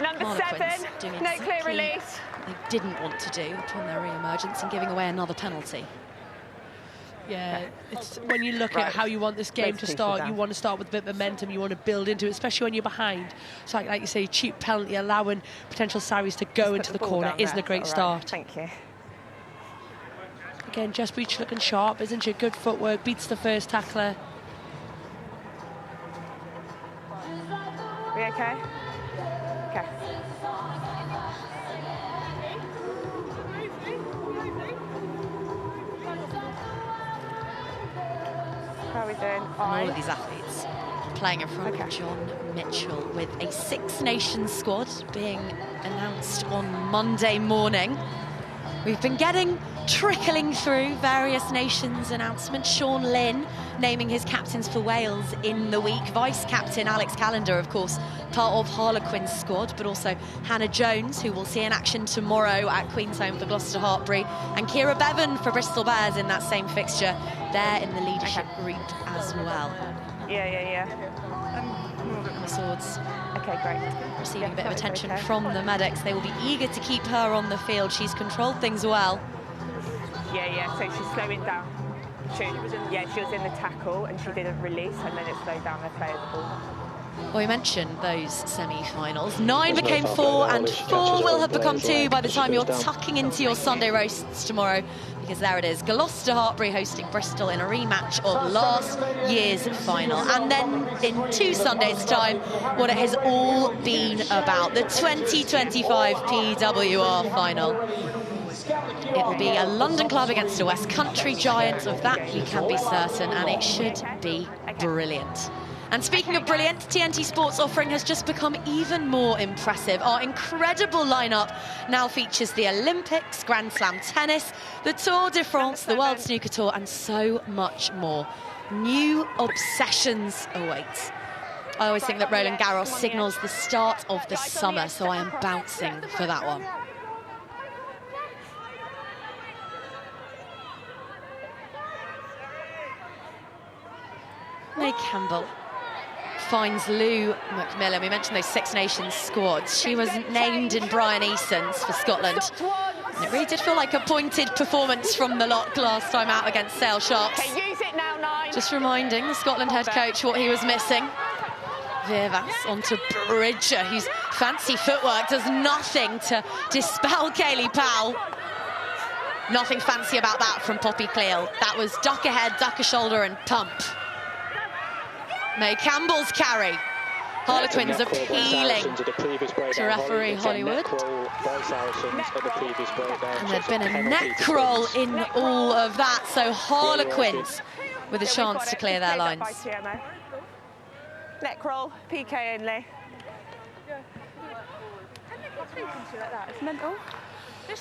Number Harlequins 7, doing no clear exactly release. what they didn't want to do upon their re-emergence and giving away another penalty. Yeah, it's when you look at how you want this game to start, you want to start with a bit of momentum, you want to build into it, especially when you're behind. So like you say, cheap penalty, allowing potential Saris to go into the corner isn't a great start. Thank you. Again, Jess Breach looking sharp, isn't she? Good footwork, beats the first tackler. Are we okay? Okay. How are we doing? All of these athletes playing in front of John Mitchell with a Six Nations squad being announced on Monday morning. We've been trickling through various nations announcements. Sean Lynn naming his captains for Wales in the week. Vice-captain Alex Callender, of course, part of Harlequins' squad, but also Hannah Jones, who will see in action tomorrow at Queen's home for Gloucester Hartbury, and Kira Bevan for Bristol Bears in that same fixture. They're in the leadership group as well. Yeah. Emma Swords. Okay, great. Receiving a bit of attention from the medics. They will be eager to keep her on the field. She's controlled things well. Yeah, so she's slowing down. She was in the tackle and she didn't release, and then it slowed down their play of the ball. Well, we mentioned those semi-finals. 9 became 4 and 4 will have become 2 by the time you're tucking into your Sunday roasts tomorrow. Because there it is, Gloucester Hartbury hosting Bristol in a rematch of last year's final. And then in 2 Sundays' time, what it has all been about, the 2025 PWR final. It will be a London club against a West Country giant, of that you can be certain, and it should be brilliant. And speaking of brilliant, TNT Sports offering has just become even more impressive. Our incredible lineup now features the Olympics, Grand Slam tennis, the Tour de France, the World Snooker Tour, and so much more. New obsessions await. I always think that Roland Garros signals the start of the summer, so I am bouncing for that one. May Campbell finds Lou McMillan. We mentioned those Six Nations squads. She was named in Brian Eason's for Scotland. And it really did feel like a pointed performance from the lot last time out against Sale Sharks. Okay, use it now, 9. Just reminding the Scotland head coach what he was missing. Viervas onto Bridger, whose fancy footwork does nothing to dispel Kayleigh Powell. Nothing fancy about that from Poppy Cleal. That was duck ahead, duck a shoulder and pump. May Campbell's carry. Harlequins appealing to referee Hollywood. And there'd been a neck roll in all of that, so Harlequins with a chance to clear their lines. Neck roll, PK only. It's mental.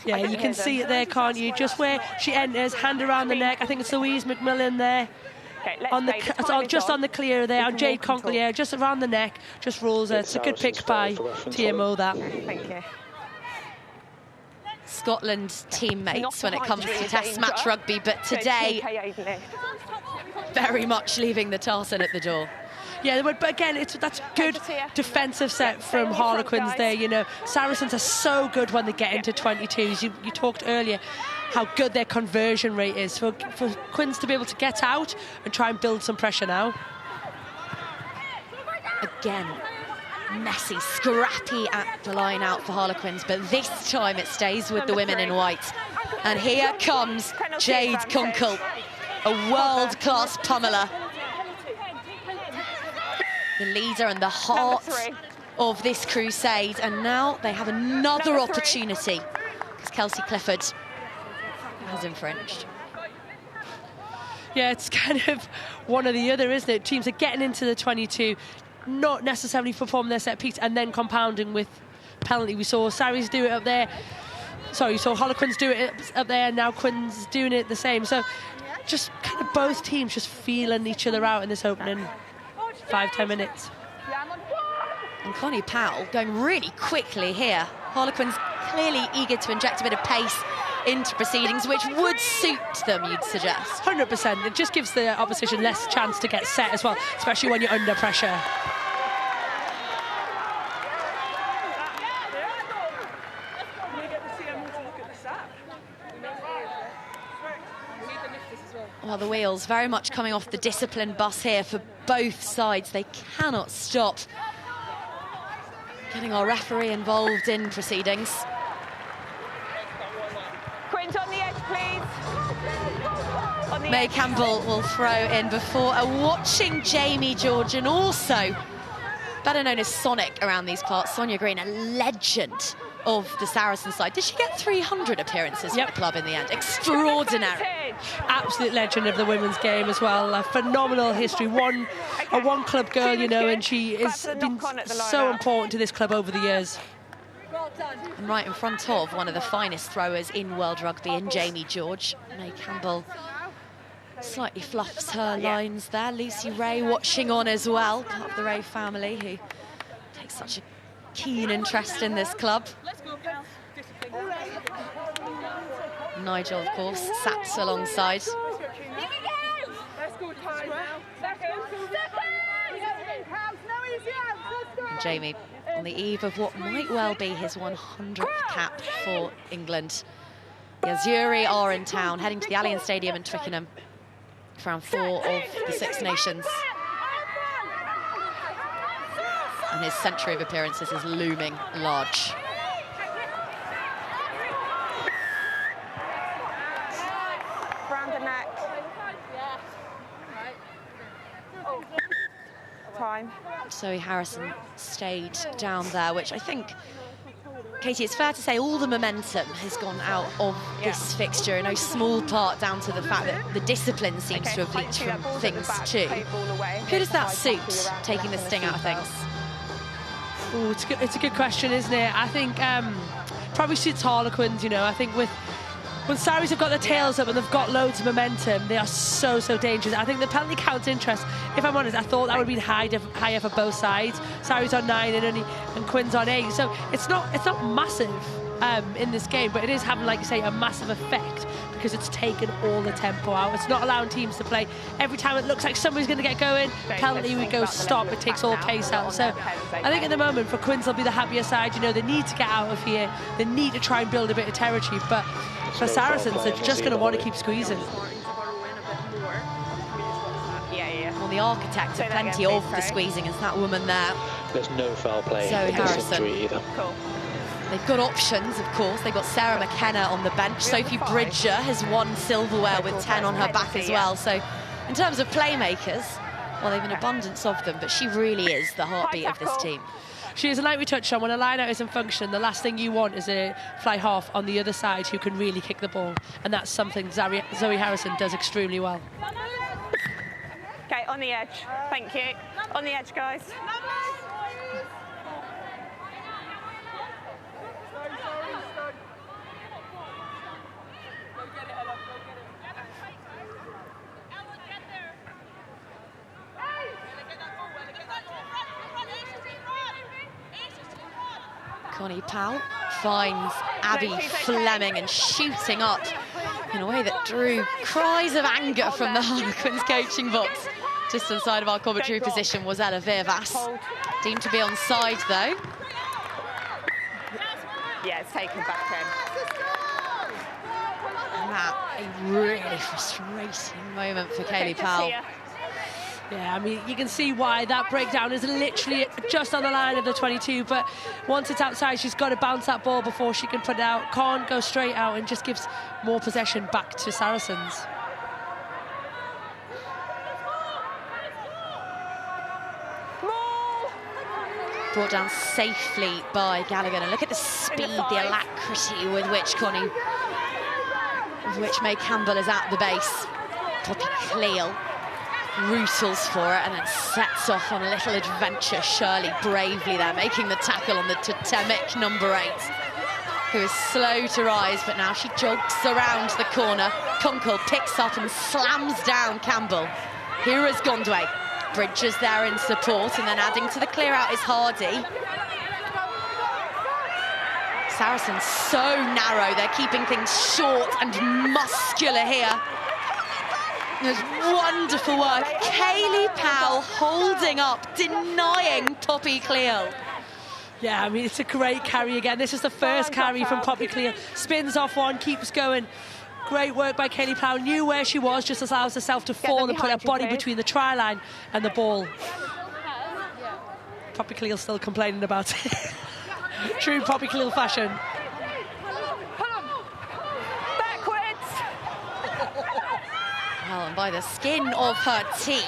Yeah, you can see it there, can't you? Just where she enters, hand around the neck. I think it's Louise McMillan there. Okay, On the, just on the clear there, on Jade Conkle, yeah, just around the neck, just rolls her. It's a good pick by TMO, that. Thank you. Scotland teammates when it comes to test match rugby, but today very much leaving the tartan at the door. Yeah, but again, that's good defensive set from Harlequins there, you know. Saracens are so good when they get into 22s. You talked earlier how good their conversion rate is. For Quins to be able to get out and try and build some pressure now. Again, messy, scrappy at the line out for Harlequins, but this time it stays with the women in white. And here comes Jade Conkle, a world-class pummeler. The leader and the heart of this crusade, and now they have another opportunity because Kelsey Clifford has infringed. Yeah, it's kind of one or the other, isn't it? Teams are getting into the 22, not necessarily performing their set piece, and then compounding with penalty. We saw Saris do it up there. Sorry, we saw Harlequins do it up there, and now Quins doing it the same. So just kind of both teams just feeling each other out in this opening 5-10 minutes. And Connie Powell going really quickly here. Harlequins clearly eager to inject a bit of pace into proceedings, which would suit them, you'd suggest. 100%. It just gives the opposition less chance to get set as well, especially when you're under pressure. Well, the wheels very much coming off the discipline bus here for both sides. They cannot stop getting our referee involved in proceedings. Quins on the edge, please. On the May edge. Campbell will throw in before a watching Jamie George, and also better known as Sonic around these parts, Sonia Green, a legend of the Saracen side. Did she get 300 appearances for the club in the end? Extraordinary. Absolute legend of the women's game as well. A phenomenal history. A one-club girl, you know, and she has been so important to this club over the years. And right in front of one of the finest throwers in world rugby, in Jamie George. May Campbell slightly fluffs her lines there. Lucy Ray watching on as well, part of the Ray family, who takes such a keen interest in this club. Nigel, of course, sat alongside. And Jamie on the eve of what might well be his 100th cap for England. The Azzurri are in town, heading to the Allianz Stadium in Twickenham for round 4 of the Six Nations. And his century of appearances is looming large. Zoe Harrison stayed down there, which I think, Katie, it's fair to say all the momentum has gone out of this fixture, in no small part down to the fact that the discipline seems to have leaked from things too. Who does that suit, taking the sting out of things? Oh, it's a good question, isn't it? I think probably suits Harlequins, you know. I think when Sarries have got their tails up and they've got loads of momentum, they are so dangerous. I think the penalty count's interest, if I'm honest, I thought that would be higher for both sides. Sarries on 9 and Quins on 8. So it's not massive in this game, but it is having, like you say, a massive effect because it's taken all the tempo out. It's not allowing teams to play. Every time it looks like somebody's going to get going, penalty, we go stop. It takes all pace out. So I think at the moment for Quins, they'll be the happier side. You know, they need to get out of here. They need to try and build a bit of territory. But for Saracens, they're just going to want to keep squeezing. Well, the architect of plenty of the squeezing is that woman there. There's no foul play Zoe in this Harrison. injury either. Cool. They've got options, of course. They've got Sarah McKenna on the bench. Sophie Bridger has won silverware with 10 on her back as well. So in terms of playmakers, well, they've an abundance of them, but she really is the heartbeat of this team. She is, and like we touched on, when a line-out isn't functioning, the last thing you want is a fly half on the other side who can really kick the ball. And that's something Zoe Harrison does extremely well. Okay, on the edge. Thank you. On the edge, guys. Connie Powell finds Abby Fleming and shooting up in a way that drew cries of anger from the Harlequins coaching box. Just inside of our commentary position was Ella Vivas. Deemed to be onside though. Yeah, it's taken back in. And that, a really frustrating moment for Kaylee Powell. Yeah, I mean, you can see why that breakdown is literally just on the line of the 22, but once it's outside, she's got to bounce that ball before she can put it out. Can't go straight out and just gives more possession back to Saracens. Brought down safely by Gallagher. And look at the speed, the alacrity with which May Campbell is at the base. Poppy Cleal rootles for it and then sets off on a little adventure. Shirley bravely there, making the tackle on the totemic number 8, who is slow to rise, but now she jogs around the corner. Kunkel picks up and slams down Campbell. Here is Gondway. Bridges there in support, and then adding to the clear out is Hardy. Saracens so narrow, they're keeping things short and muscular here. There's wonderful work. Kaylee Powell holding up, denying Poppy Cleal. Yeah, I mean, it's a great carry again. This is the first carry from Poppy Cleal. Spins off one, keeps going. Great work by Kaylee Powell. Knew where she was, just allows herself to fall and put her body between the try line and the ball. Poppy Cleal still complaining about it. True Poppy Cleal fashion. Well, and by the skin of her teeth,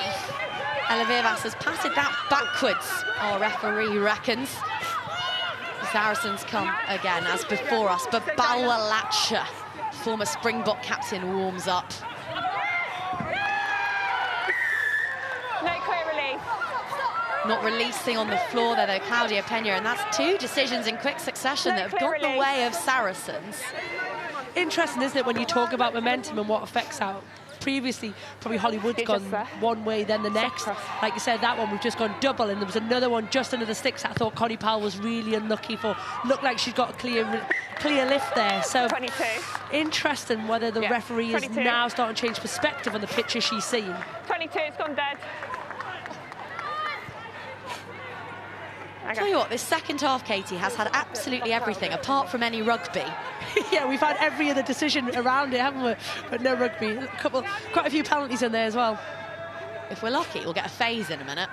Ella Vivas has patted that backwards, our referee reckons. The Saracens come again, as before us, but Balwalacha, former Springbok captain, warms up. No clear relief. Not releasing on the floor there, though, Claudia Pena, and that's 2 decisions in quick succession that have got in the way of Saracens. Interesting, isn't it, when you talk about momentum and what affects out? Previously, probably Hollywood's gone one way, then the next. Like you said, that one, we've just gone double, and there was another one just under the sticks I thought Connie Powell was really unlucky for. Looked like she's got a clear lift there. So 22. Interesting whether the referee 22. Is now starting to change perspective on the picture she's seeing. 22, it's gone dead. I'll tell you what, this second half, Katie, has had absolutely everything, apart from any rugby. Yeah, we've had every other decision around it, haven't we? But no rugby. Quite a few penalties in there as well. If we're lucky, we'll get a phase in a minute.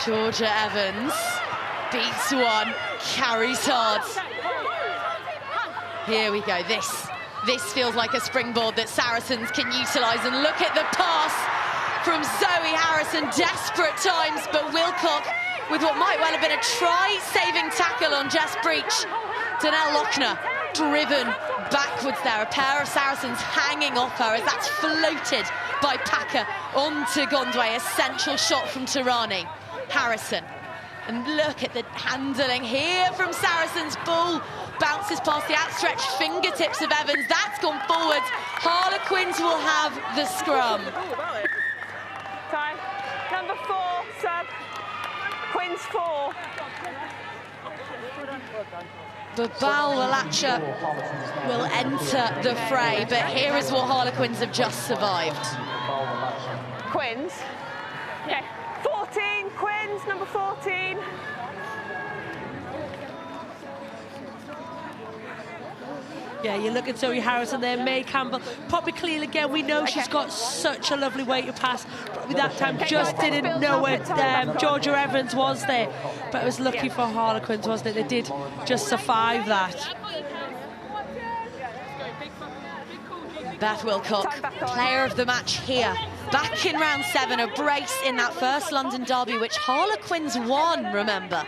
Georgia Evans beats one, carries hard. Here we go, this This feels like a springboard that Saracens can utilise, and look at the pass from Zoe Harrison, desperate times, but Wilcock with what might well have been a try-saving tackle on Jess Breach. Donnell Lochner driven backwards there, a pair of Saracens hanging off her as that's floated by Packer onto Gondway. Essential shot from Tirani. Harrison, and look at the handling here from Saracens. Ball bounces past the outstretched fingertips of Evans. That's gone forwards. Harlequins will have the scrum. Time. Number 4, sub. Quins 4. Babal Walacha will enter the fray, but here is what Harlequins have just survived. Quins. Okay. 14, Quins, number 14. Yeah, you look at Zoe Harrison there, May Campbell, probably clean again. We know she's got such a lovely way to pass. Probably that time just didn't know where Georgia Evans was there. But it was lucky for Harlequins, wasn't it? They did just survive that. Beth Wilcock, player of the match here. Back in round 7, a brace in that first London derby, which Harlequins won, remember.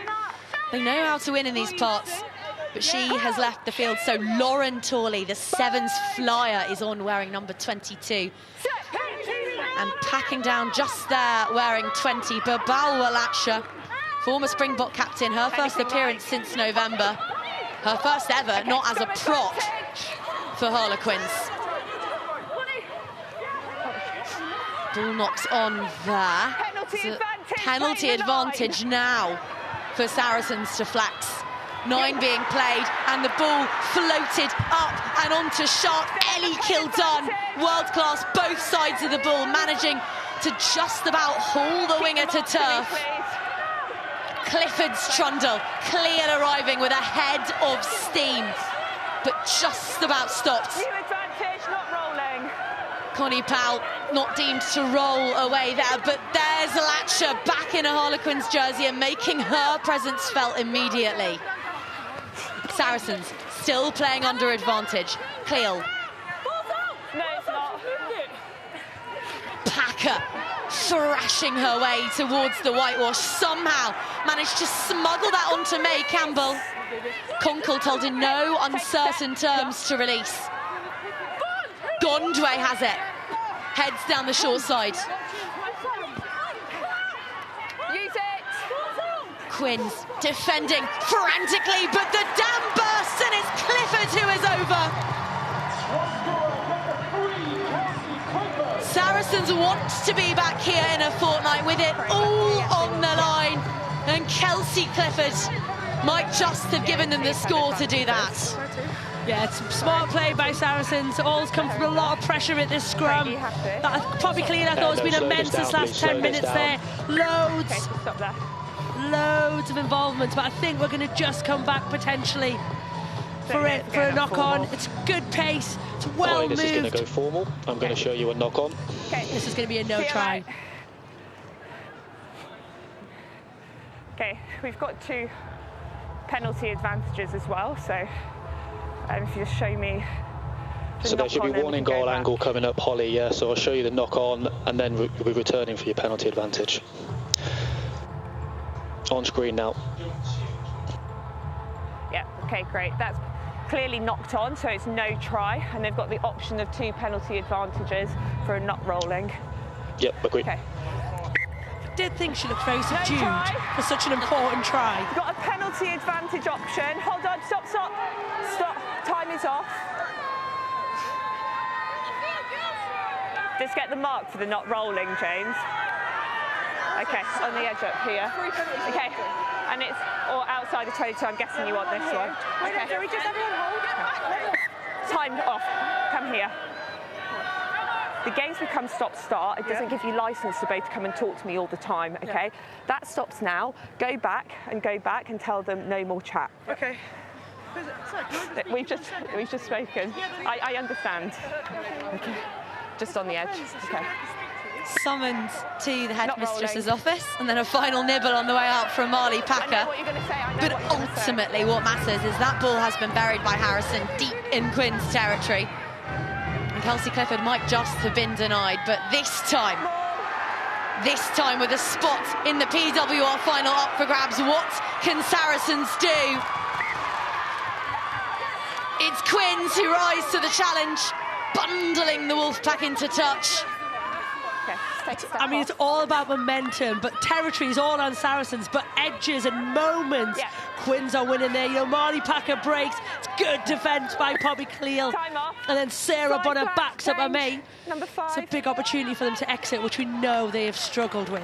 They know how to win in these parts. But she has left the field, so Lauren Torley, the Sevens flyer, is on wearing number 22. And packing down just there, wearing 20, Babal Walacha, former Springbok captain, her first appearance since November. Her first ever, not as a prop for Harlequins. Ball knocks on there. Penalty advantage now for Saracens to flex. 9 being played, and the ball floated up and onto sharp Ellie Kildun. World class, both sides of the ball, managing to just about haul the winger to turf. Clifford's trundle, clear arriving with a head of steam, but just about stopped. New advantage, not rolling. Connie Powell not deemed to roll away there, but there's Latsha back in a Harlequins jersey and making her presence felt immediately. Saracens still playing under advantage. Cleel. No, it's not. Packer thrashing her way towards the whitewash. Somehow managed to smuggle that onto May Campbell. Conkle told in no uncertain terms to release. Gondway has it. Heads down the short side. Use it. Quins defending frantically, but the dam bursts and it's Clifford who is over. Saracens want to be back here in a fortnight with it all on the line, and Kelsey Clifford might just have given them the score to do that. Yeah, it's smart play by Saracens. All's come from a lot of pressure at this scrum. That probably clean. I thought it's been immense this last 10 minutes there. Loads of involvement, but I think we're going to just come back potentially for a knock-on. It's good pace. It's well moved. This is going to go formal. I'm going to show you a knock-on. Okay, this is going to be a no try. Okay, we've got 2 penalty advantages as well, so if you just show me the so there should be one in goal angle coming up, Holly, yeah, so I'll show you the knock-on and then you'll be returning for your penalty advantage. On screen now. Yeah, okay, great. That's clearly knocked on, so it's no try, and they've got the option of 2 penalty advantages for a not rolling. Yep, agreed. Okay. I did think she looked very subdued for such an important try. You've got a penalty advantage option. Hold on, stop. Time is off. Just get the mark for the not rolling, James. Okay, on the edge up here. Okay, and it's or outside the 22. I'm guessing you want this one. Okay. Shall we just everyone hold? Time off. Come here. The games become stop-start. It doesn't give you license to both come and talk to me all the time. Okay, that stops now. Go back and tell them no more chat. Okay. We've just spoken. I understand. Okay. Just on the edge. Okay. Summoned to the headmistress's office, and then a final nibble on the way out from Marley Packer. But ultimately what matters is that ball has been buried by Harrison deep in Quins' territory. Kelsey Clifford might just have been denied, but this time with a spot in the PWR final up for grabs, what can Saracens do? It's Quins who rise to the challenge, bundling the Wolfpack into touch. I mean, it's all about momentum, but territory is all on Saracens, but edges and moments. Yeah. Quins are winning there. You know, Marley Packer breaks. It's good defence by Poppy Cleal. And then Sarah Bonner backs up a May. Number 5. It's a big opportunity for them to exit, which we know they have struggled with.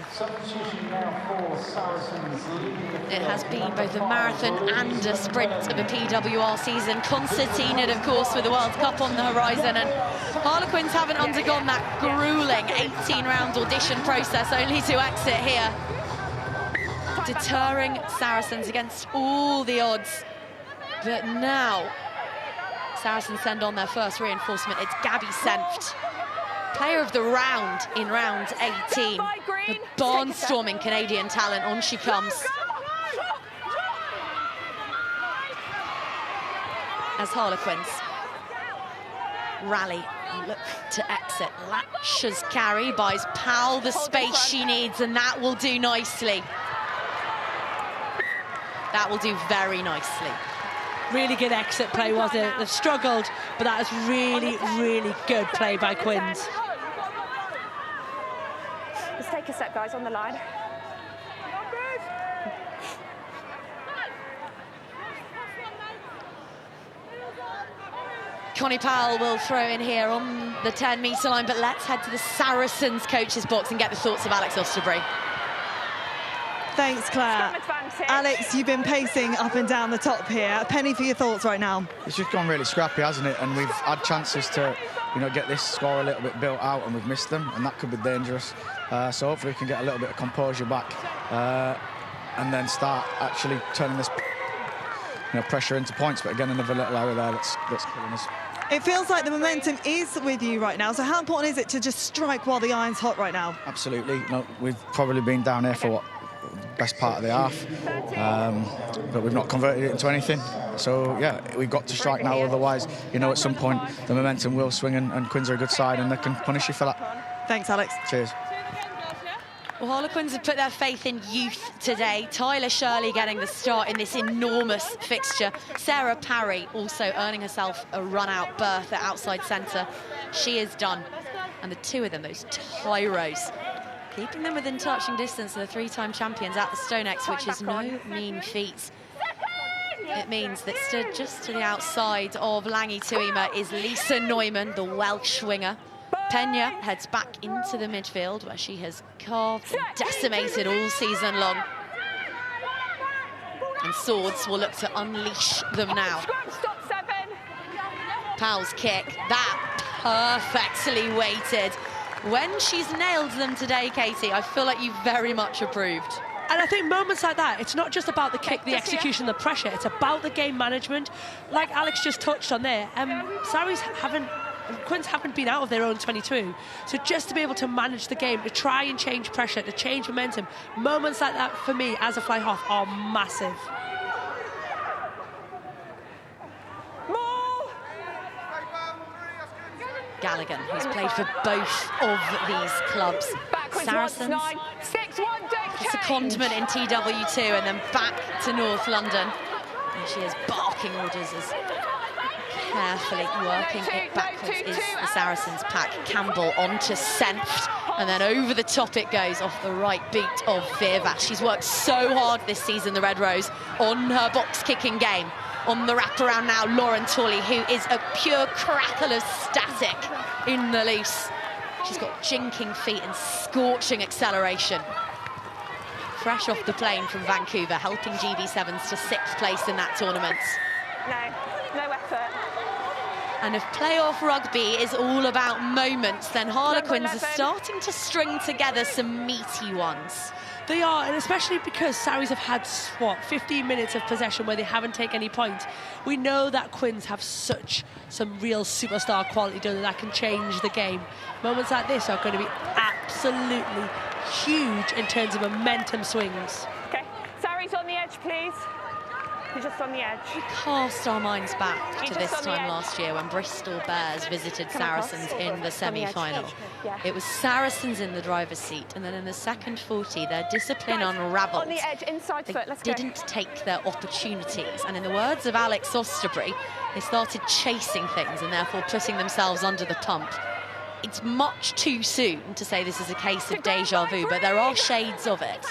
It has been both a marathon and a sprint of a PWR season. Concertina, of course, with the World Cup on the horizon, and Harlequins haven't undergone that gruelling 18-round audition process, only to exit here. Deterring Saracens against all the odds. But now, Saracens send on their first reinforcement. It's Gabby Senft, player of the round in round 18. The barnstorming Canadian talent, on she comes. As Harlequins rally and look to exit. Latcher's carry buys Powell the space she needs, and that will do nicely. That will do very nicely. Really good exit play, was it? They've struggled, but that is really, really good play by Quins. Let's take a step, guys, on the line. Connie Powell will throw in here on the 10-metre line, but let's head to the Saracens coaches box and get the thoughts of Alex Osterbury. Thanks, Claire. Alex, you've been pacing up and down the top here. Penny, for your thoughts right now. It's just gone really scrappy, hasn't it? And we've had chances to, you know, get this score a little bit built out, and we've missed them, and that could be dangerous. So hopefully we can get a little bit of composure back and then start actually turning this, you know, pressure into points. But again, another little error there that's killing us. It feels like the momentum is with you right now. So how important is it to just strike while the iron's hot right now? Absolutely. You know, we've probably been down here for what, best part of the half, but we've not converted it into anything. So yeah, we've got to strike now, otherwise, you know, at some point the momentum will swing, and Quins are a good side and they can punish you for that. Thanks, Alex. Cheers. Well, Harlequins have put their faith in youth today. Tyler Shirley getting the start in this enormous fixture. Sarah Parry also earning herself a run-out berth at outside centre. She is done. And the two of them, those tyros, keeping them within touching distance of the three-time champions at the StoneX, which is no mean feat. It means that stood just to the outside of Langi Tuima is Lisa Neumann, the Welsh winger. Pena heads back into the midfield, where she has carved and decimated all season long. And Swords will look to unleash them now. Powell's kick, that perfectly weighted. When she's nailed them today, Katie, I feel like you very much approved. And I think moments like that, it's not just about the kick, the execution, the pressure. It's about the game management. Like Alex just touched on there, Quins haven't been out of their own 22. So just to be able to manage the game, to try and change pressure, to change momentum, moments like that for me as a fly half are massive. Gallagher, who's played for both of these clubs. Saracens, it's a condiment in TW2 and then back to North London. And she is barking orders as carefully working it backwards is the Saracens pack. Campbell onto Senft, and then over the top it goes off the right boot of Virvash. She's worked so hard this season, the Red Rose, on her box kicking game. On the wraparound now, Lauren Tolley, who is a pure crackle of static in the loose. She's got jinking feet and scorching acceleration. Fresh off the plane from Vancouver, helping GB7s to 6th place in that tournament. No effort. And if playoff rugby is all about moments, then Harlequins are starting to string together some meaty ones. They are, and especially because Sarries have had, what, 15 minutes of possession where they haven't taken any points. We know that Quins have some real superstar quality, don't they, that can change the game. Moments like this are going to be absolutely huge in terms of momentum swings. Okay, Sarries on the edge, please. You're just on the edge. We cast our minds back to this time last year when Bristol Bears visited Saracens in the semi-final. It was Saracens in the driver's seat, and then in the second 40, their discipline unravelled. On the edge, inside foot, let's go. They didn't take their opportunities, and in the words of Alex Osterbury, they started chasing things and therefore putting themselves under the pump. It's much too soon to say this is a case of deja vu, but there are shades of it.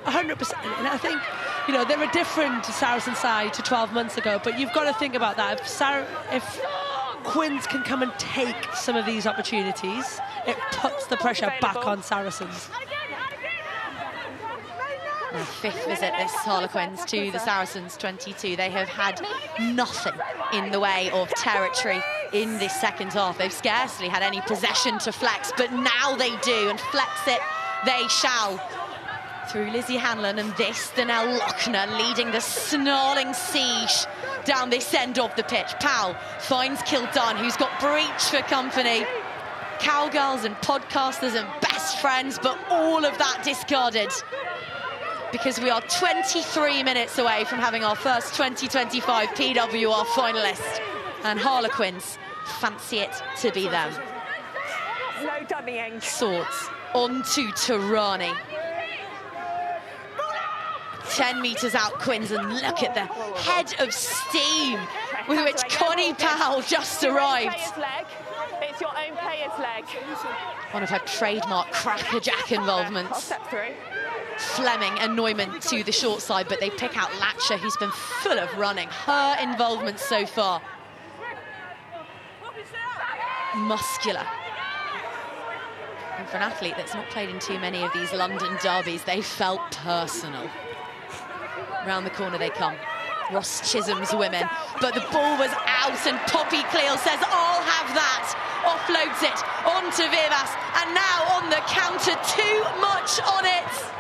100%, and I think, you know, they're a different Saracen side to 12 months ago, but you've got to think about that. If Quins can come and take some of these opportunities, it puts the pressure back on Saracens. Their fifth visit, this Harlequins, to the Saracens 22. They have had nothing in the way of territory in this second half. They've scarcely had any possession to flex, but now they do, and flex it they shall. Through Lizzie Hanlon and this, Danelle Lochner leading the snarling siege down this end of the pitch. Powell finds Kildunn, who's got Breach for company. Cowgirls and podcasters and best friends, but all of that discarded because we are 23 minutes away from having our first 2025 PWR finalist, and Harlequins fancy it to be them. No dummying. Swords onto Tarani. 10 metres out, Quins, and look at the head of steam with which Connie Powell just arrived. It's your own player's leg. One of her trademark crackerjack involvements. I'll step through. Fleming and Neumann to the short side, but they pick out Latcher, who's been full of running. Her involvement so far. Muscular. And for an athlete that's not played in too many of these London derbies, they felt personal. Round the corner they come. Ross Chisholm's women, but the ball was out, and Poppy Cleal says, I'll have that. Offloads it onto Vivas, and now on the counter, too much on it.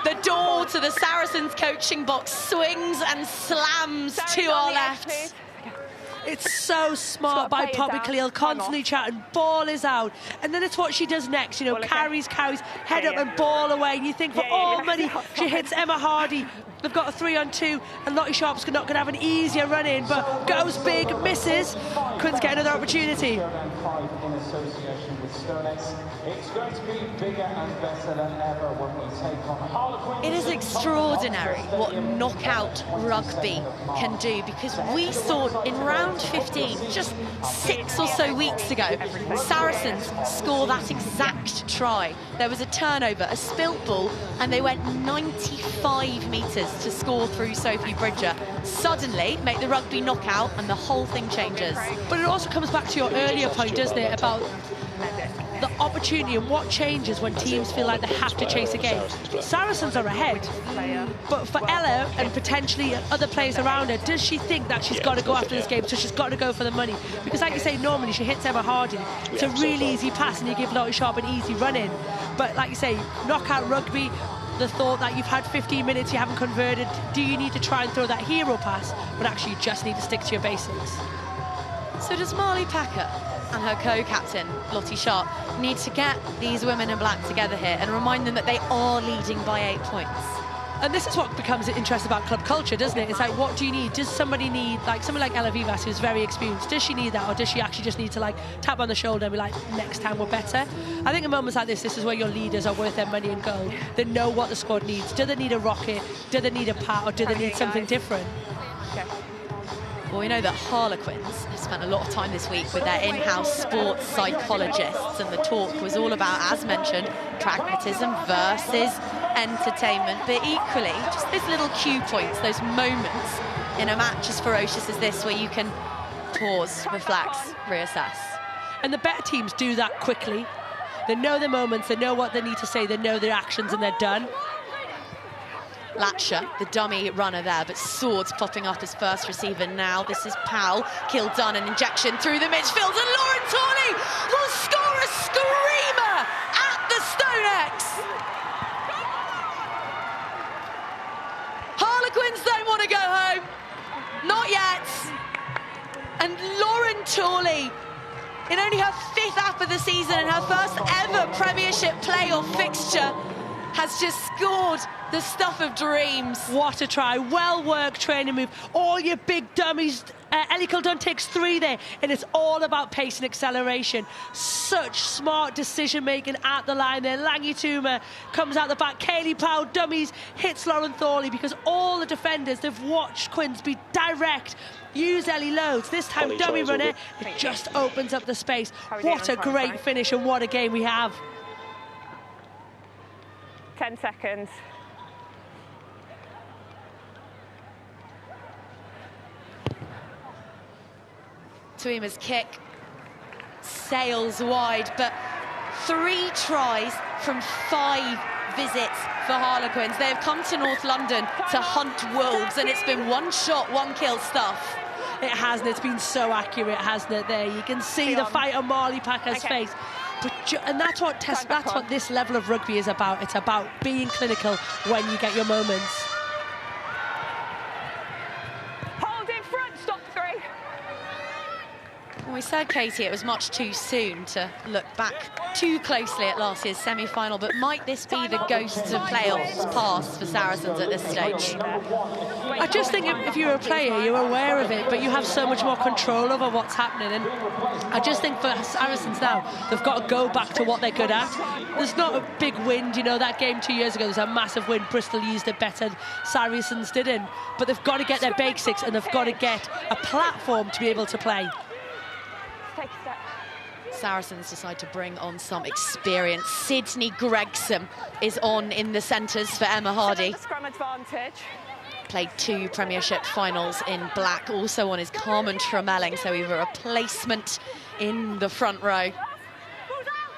The door to the Saracens coaching box swings and slams to our left. It's so smart by Poppy Cleal, constantly chatting, ball is out. And then it's what she does next, you know, carries, head up and ball away. And you think for all money, she hits Emma Hardy. They've got a 3-on-2, and Lottie Sharp's not going to have an easier run in, but goes big, misses. Quins get another opportunity. In association with StoneX, it's going to be bigger and better than ever when we take on Harlequins. It is extraordinary what knockout rugby can do, because we saw in round 15, just 6 or so weeks ago, Saracens score that exact try. There was a turnover, a spilt ball, and they went 95 metres to score through Sophie Bridger. Suddenly make the rugby knockout and the whole thing changes. But it also comes back to your earlier point, doesn't it, about the opportunity and what changes when teams feel like they have to chase a game. Saracens are ahead, but for Ella and potentially other players around her, does she think that she's got to go after this game, so she's got to go for the money? Because like you say, normally she hits Emma Hardy, it's a really easy pass and you give Lottie Sharp an easy run in. But like you say, knockout rugby, the thought that you've had 15 minutes, you haven't converted, do you need to try and throw that hero pass, but actually you just need to stick to your basics? So does Marley Packer and her co-captain, Lottie Sharp, need to get these women in black together here and remind them that they are leading by 8 points? And this is what becomes interesting about club culture, doesn't it? It's like, what do you need? Does somebody need, like someone like Ella Vivas, who's very experienced, does she need that, or does she actually just need to like tap on the shoulder and be like, next time we're better? I think in moments like this is where your leaders are worth their money and gold. They know what the squad needs. Do they need a rocket? Do they need a pat? Or do they need something different? Well, we know that Harlequins have spent a lot of time this week with their in-house sports psychologists, and the talk was all about, as mentioned, pragmatism versus entertainment, but equally just those little cue points, those moments in a match as ferocious as this where you can pause, reflect, reassess. And the better teams do that quickly. They know their moments, they know what they need to say, they know their actions, and they're done. Latcher, the dummy runner there, but Swords popping up as first receiver now. This is Powell. Kildunn, an injection through the midfield, and Lauren Torley will score a screamer at the StoneX. Harlequins don't want to go home. Not yet. And Lauren Torley, in only her 5th app of the season and her first ever Premiership playoff fixture, has just scored the stuff of dreams. What a try. Well-worked training move. All your big dummies. Ellie Kildun takes 3 there, and it's all about pace and acceleration. Such smart decision-making at the line there. Langi Tuma comes out the back. Kaylee Powell dummies, hits Lauren Thorley, because all the defenders, they've watched Quins be direct, use Ellie loads. This time, dummy runner, it just opens up the space. What a great finish, and what a game we have. 10 seconds. Tuima's kick sails wide, but 3 tries from 5 visits for Harlequins. They have come to North London to hunt wolves, and it's been 1 shot, 1 kill stuff. It hasn't. It's been so accurate, hasn't it? There, you can see the fight on Marley Packer's face. But and that's what this level of rugby is about. It's about being clinical when you get your moments. We said, Katie, it was much too soon to look back too closely at last year's semi-final, but might this be the ghosts of playoffs past for Saracens at this stage? I just think if you're a player, you're aware of it, but you have so much more control over what's happening. And I just think for Saracens now, they've got to go back to what they're good at. There's not a big wind, you know, that game 2 years ago, there was a massive wind. Bristol used it better, Saracens didn't. But they've got to get their basics, and they've got to get a platform to be able to play. Saracens decide to bring on some experience. Sydney Gregson is on in the centres for Emma Hardy. Scrum advantage. Played 2 Premiership finals in black. Also on is Carmen Tremelling, so we have a replacement in the front row.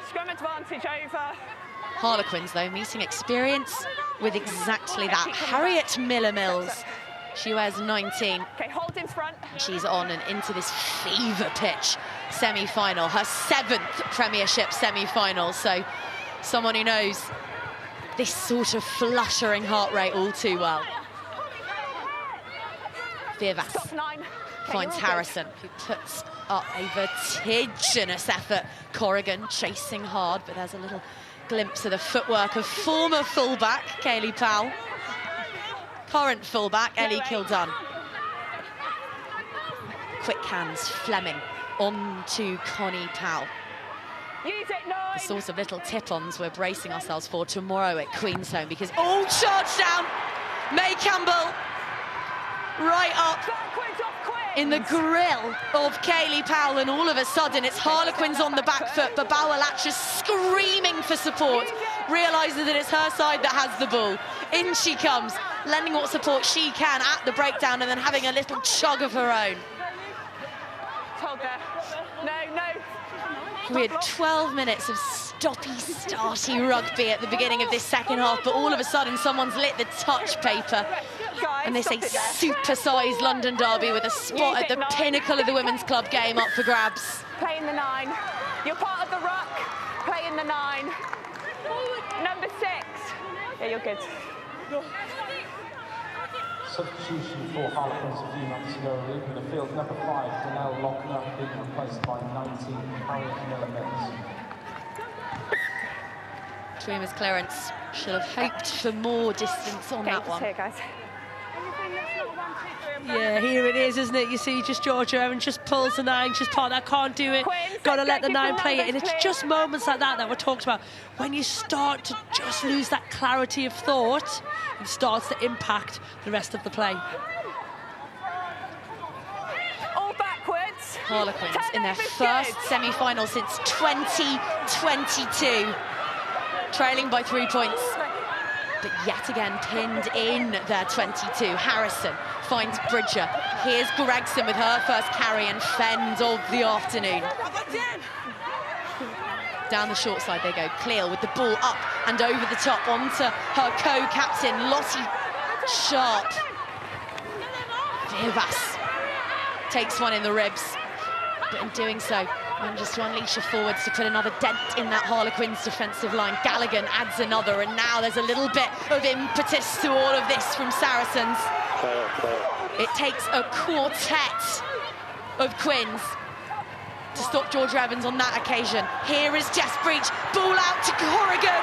Scrum advantage over. Harlequins, though, meeting experience with exactly that. Harriet Miller-Mills. She wears 19. Okay, hold in front. She's on and into this fever pitch semi-final, her 7th Premiership semi-final. So someone who knows this sort of fluttering heart rate all too well. Vivas finds Harrison, who puts up a vertiginous effort. Corrigan chasing hard, but there's a little glimpse of the footwork of former fullback Kaylee Powell. Current fullback, Ellie Kildun. Quick hands, Fleming, on to Connie Powell. Use it, 9. The sort of little tip-ons we're bracing ourselves for tomorrow at Quins home, because all charged down. May Campbell right up in the grill of Kaylee Powell, and all of a sudden it's Harlequins on the back foot, but Bauerlatch is screaming for support, realises that it's her side that has the ball. In she comes, lending what support she can at the breakdown, and then having a little chug of her own. We had 12 minutes of stoppy-starty rugby at the beginning of this second half, but all of a sudden someone's lit the touch paper, and they say super-sized London derby with a spot at the pinnacle of the women's club game up for grabs. Play in the 9. You're part of the ruck. Play in the 9. Number 6. Yeah, you're good. Substitution for Harlequins a few months ago, leaving the field number 5, Danelle Lochner, being replaced by 19, Harriet Miller-Mills. Tuima's clearance. Should have hoped for more distance on that one. Here, guys. Yeah, here it is, isn't it? You see, just Georgia Evans just pulls the 9, just part that can't do it. Got to let the 9 play it, and it's just moments like that that we're talking about. When you start to just lose that clarity of thought, it starts to impact the rest of the play. All backwards. Harlequins in their first semi-final since 2022, trailing by 3 points. But yet again pinned in their 22. Harrison finds Bridger. Here's Gregson with her first carry and fend of the afternoon. Down the short side they go. Cleel with the ball up and over the top onto her co-captain, Lottie Sharp. Vivas takes one in the ribs, but in doing so, manages to unleash her forwards to put another dent in that Harlequins defensive line. Galligan adds another, and now there's a little bit of impetus to all of this from Saracens. It takes a quartet of Quins to stop Georgia Evans on that occasion. Here is Jess Breach, ball out to Corrigan.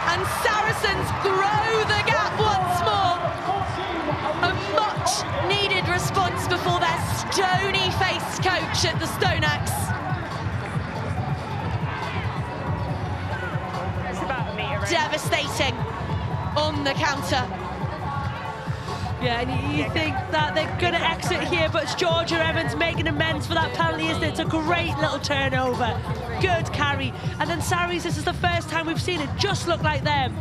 And Saracens grow the gap once more. A much-needed response before their stony-faced coach at the StoneX. It's about a metre in. Devastating on the counter. Yeah, and you think that they're going to exit here, but it's Georgia Evans making amends for that penalty, isn't it? It's a great little turnover. Good carry. And then Sarries, this is the first time we've seen it just look like them.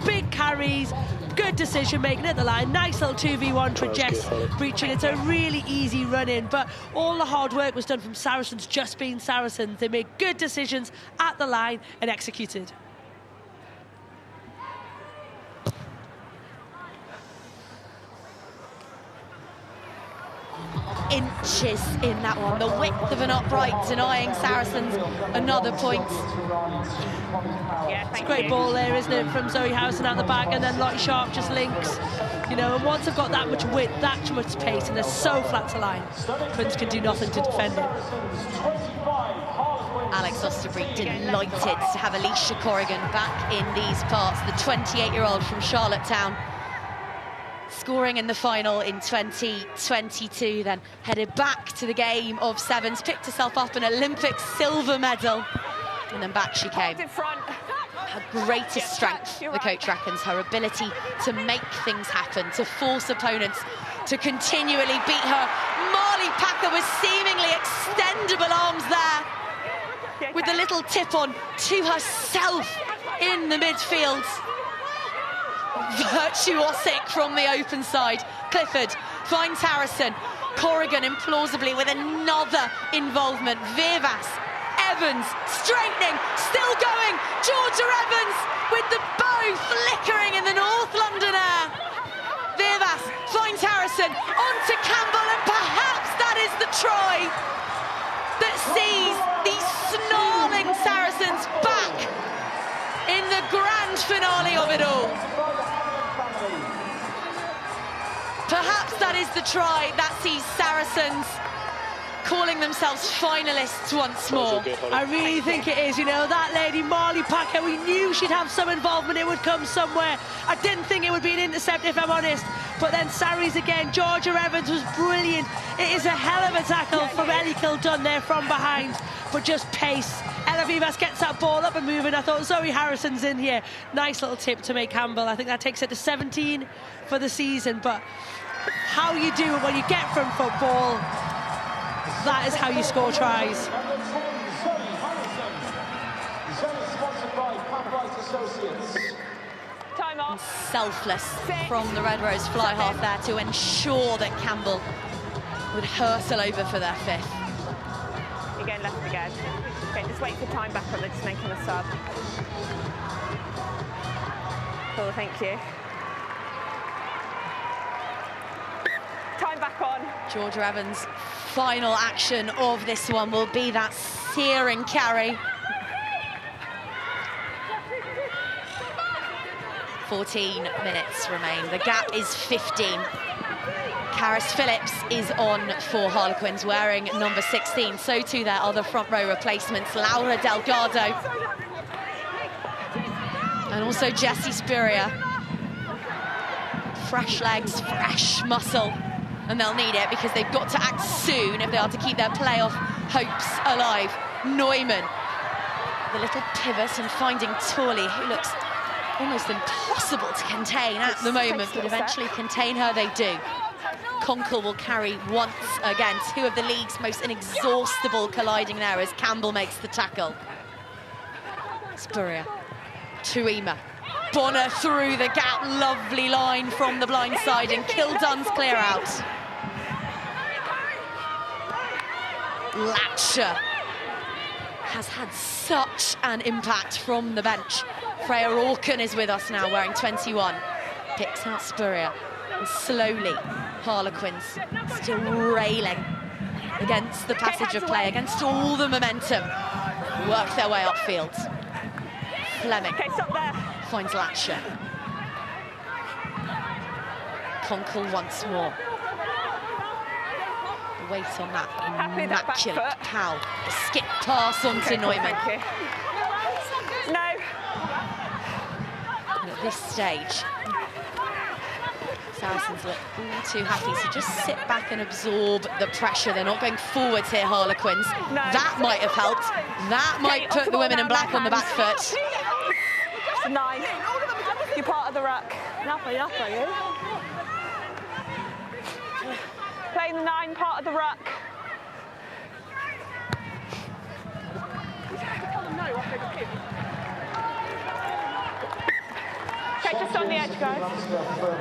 Big carries, good decision making at the line. Nice little 2v1 for Jess breaching. It's a really easy run in, but all the hard work was done from Saracens just being Saracens. They made good decisions at the line and executed. Inches in that one, the width of an upright denying Saracens another point. Yeah, It's a great ball there, isn't it, from Zoe Howson out the back, and then Lottie Sharp just links. You know, and once they've got that much width, that much pace, and they're so flat to line, Quins can do nothing to defend it. Alex Osterbury delighted to have Alicia Corrigan back in these parts, the 28-year-old from Charlottetown. Scoring in the final in 2022, then headed back to the game of sevens, picked herself up an Olympic silver medal, and then back she came. Her greatest strength, the coach reckons, her ability to make things happen, to force opponents to continually beat her. Marley Packer with seemingly extendable arms there, with a little tip on to herself in the midfield. Virtuosic from the open side. Clifford finds Harrison. Corrigan implausibly with another involvement. Vivas, Evans, straightening, still going. Georgia Evans with the bow flickering in the North London air. Vivas finds Harrison, on to Campbell, and perhaps that is the try that sees these snarling Saracens back in the grand finale of it all. Perhaps that is the try that sees Saracens calling themselves finalists once more. I really think it is, you know, that lady Marley Packer, we knew she'd have some involvement, it would come somewhere. I didn't think it would be an intercept, if I'm honest, but then Sarries again. Georgia Evans was brilliant. It is a hell of a tackle from Ellie Kildun there from behind, but just pace. Ella Vivas gets that ball up and moving. I thought Zoe Harrison's in here. Nice little tip to make Campbell. I think that takes it to 17 for the season, but how you do it when you get from football, that is how you score tries. Time off. Selfless from the Red Rose fly half there to ensure that Campbell would hurtle over for their fifth. You're going left again. Okay, just wait for time back on. They're just making a sub. Cool, thank you. Time back on. Georgia Evans' final action of this one will be that searing carry. 14 minutes remain. The gap is 15. Karis Phillips is on for Harlequins, wearing number 16. So too their other front row replacements, Laura Delgado and also Jessie Spurrier. Fresh legs, fresh muscle. And they'll need it because they've got to act soon if they are to keep their playoff hopes alive. Neumann, the little pivot, and finding Torley, who looks almost impossible to contain at the moment, but eventually contain her they do. Conkle will carry once again. Two of the league's most inexhaustible colliding there as Campbell makes the tackle. Spurrier, Tuima. Bonner through the gap, lovely line from the blind side, and Kildun's clear out. Latcher has had such an impact from the bench. Freya Orkin is with us now, wearing 21. Picks out Spurrier, and slowly Harlequins still railing against the passage of play, against all the momentum. Work their way upfield. Fleming finds Latcher. Conkle once more. The weight on that immaculate pow. The skip pass onto Neumann. No. And at this stage, Saracens look all too happy to just sit back and absorb the pressure. They're not going forwards here, Harlequins. No. That might have helped. That might put the women in black on the back foot. It's a 9. You're part of the ruck. Enough, are you? Playing the 9, part of the ruck. Okay, just on the edge, guys.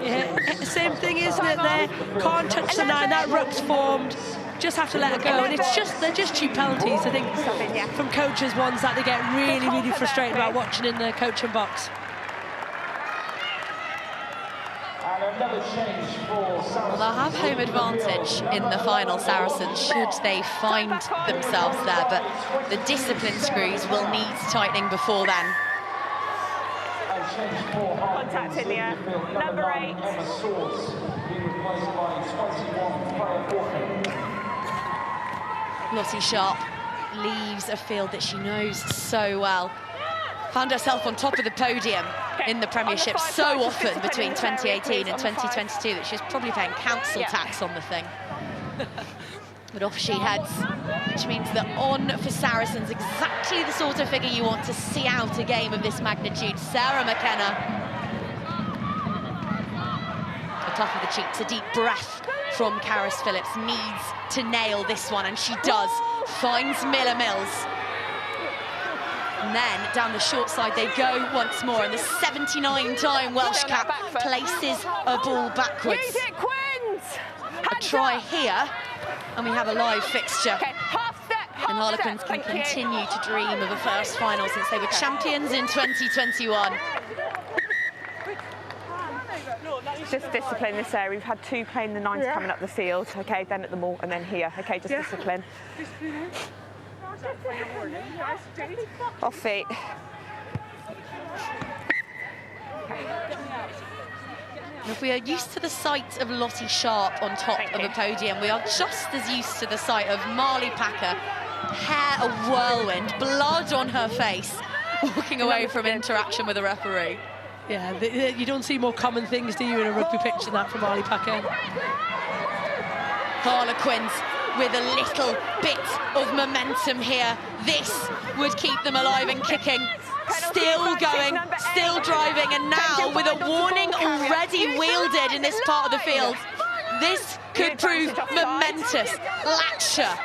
Yeah, same thing, isn't it? There, can't touch the 9. That ruck's formed. Just have to let it go, and they're just cheap penalties. I think from coaches, ones that they get really, really frustrated about watching in the coaching box. Well, they'll have home advantage in the final, Saracens, should they find themselves there, but the discipline screws will need tightening before then. Contact in the air. Number 8. Lottie Sharp leaves a field that she knows so well. Found herself on top of the podium in the Premiership so often between 2018 and 2022 that she's probably paying council tax on the thing. But off she heads, which means that on for Saracens, exactly the sort of figure you want to see out a game of this magnitude. Sarah McKenna. A puff of the cheeks, a deep breath from Karis Phillips. Needs to nail this one, and she does. Finds Miller Mills. And then down the short side they go once more, and the 79-time Welsh cap places a ball backwards. Use it, Quins! A try here, and we have a live fixture. Okay, half step, And Harlequins can continue to dream of a first final since they were champions in 2021. Just discipline this area. We've had 2 playing the 9s coming up the field, okay, then at the mall, and then here, okay, just discipline. Off feet. If we are used to the sight of Lottie Sharp on top of a podium, we are just as used to the sight of Marley Packer, hair a whirlwind, blood on her face, walking away from interaction with a referee. Yeah, you don't see more common things, do you, in a rugby pitch than that from Marley Packer? Harlequins with a little bit of momentum here. This would keep them alive and kicking. Still going, still driving, and now with a warning already wielded in this part of the field. This could prove momentous. Latcher,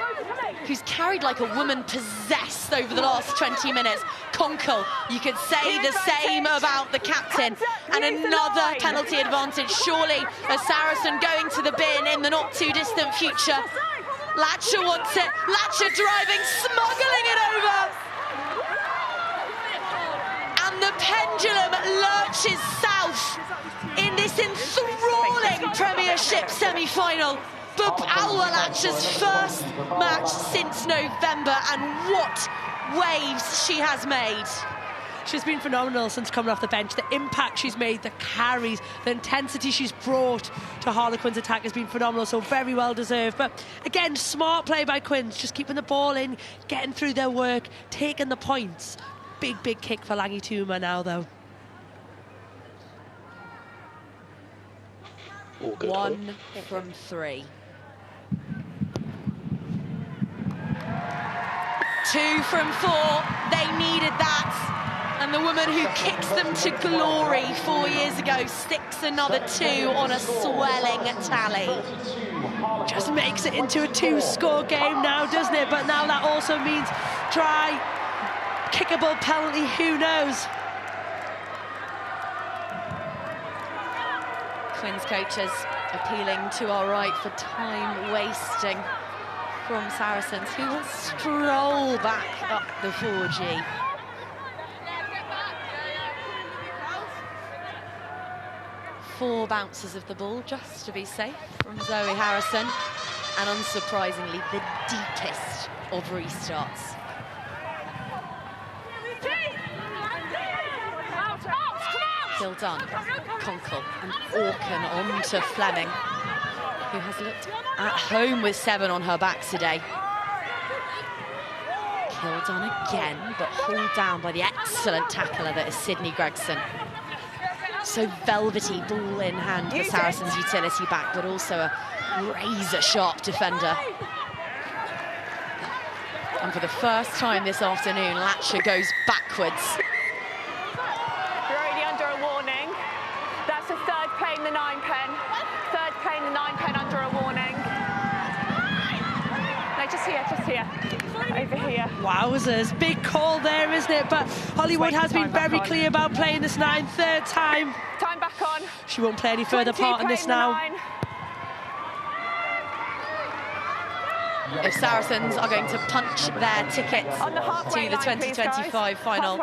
who's carried like a woman possessed over the last 20 minutes. Conkle, you could say the same about the captain. And another penalty advantage, surely a Saracen going to the bin in the not too distant future. Latcher wants it, Latcher driving, smuggling it over. And the pendulum lurches south in this enthralling Premiership semi-final. Bubauer Latcher's first match since November, and what waves she has made. She's been phenomenal since coming off the bench. The impact she's made, the carries, the intensity she's brought to Harlequins' attack has been phenomenal, so very well deserved. But again, smart play by Quins, just keeping the ball in, getting through their work, taking the points. Big, big kick for Langi Tuma now, though. All good. 1 from 3. 2 from 4. They needed that. And the woman who kicked them to glory 4 years ago sticks another 2 on a swelling tally. Just makes it into a 2-score game now, doesn't it? But now that also means try, kickable penalty, who knows? Quins coaches appealing to our right for time wasting from Saracens, who will stroll back up the 4G. Four bounces of the ball, just to be safe, from Zoe Harrison. And unsurprisingly, the deepest of restarts. Kildun, Conkle and Orkin on to Fleming, who has looked at home with 7 on her back today. Kildun again, but hauled down by the excellent tackler that is Sydney Gregson. So velvety, ball in hand for Saracens utility back, but also a razor-sharp defender. And for the first time this afternoon, Latcher goes backwards. You're already under a warning. That's the third playing the 9-pen. Third playing the 9-pen under a warning. No, just here. Over here. Wowzers, big call there, isn't it? But Hollywood has been very clear about playing this 9. Third time. Time back on. She won't play any further part in this now. If Saracens are going to punch their ticket to the 2025 final,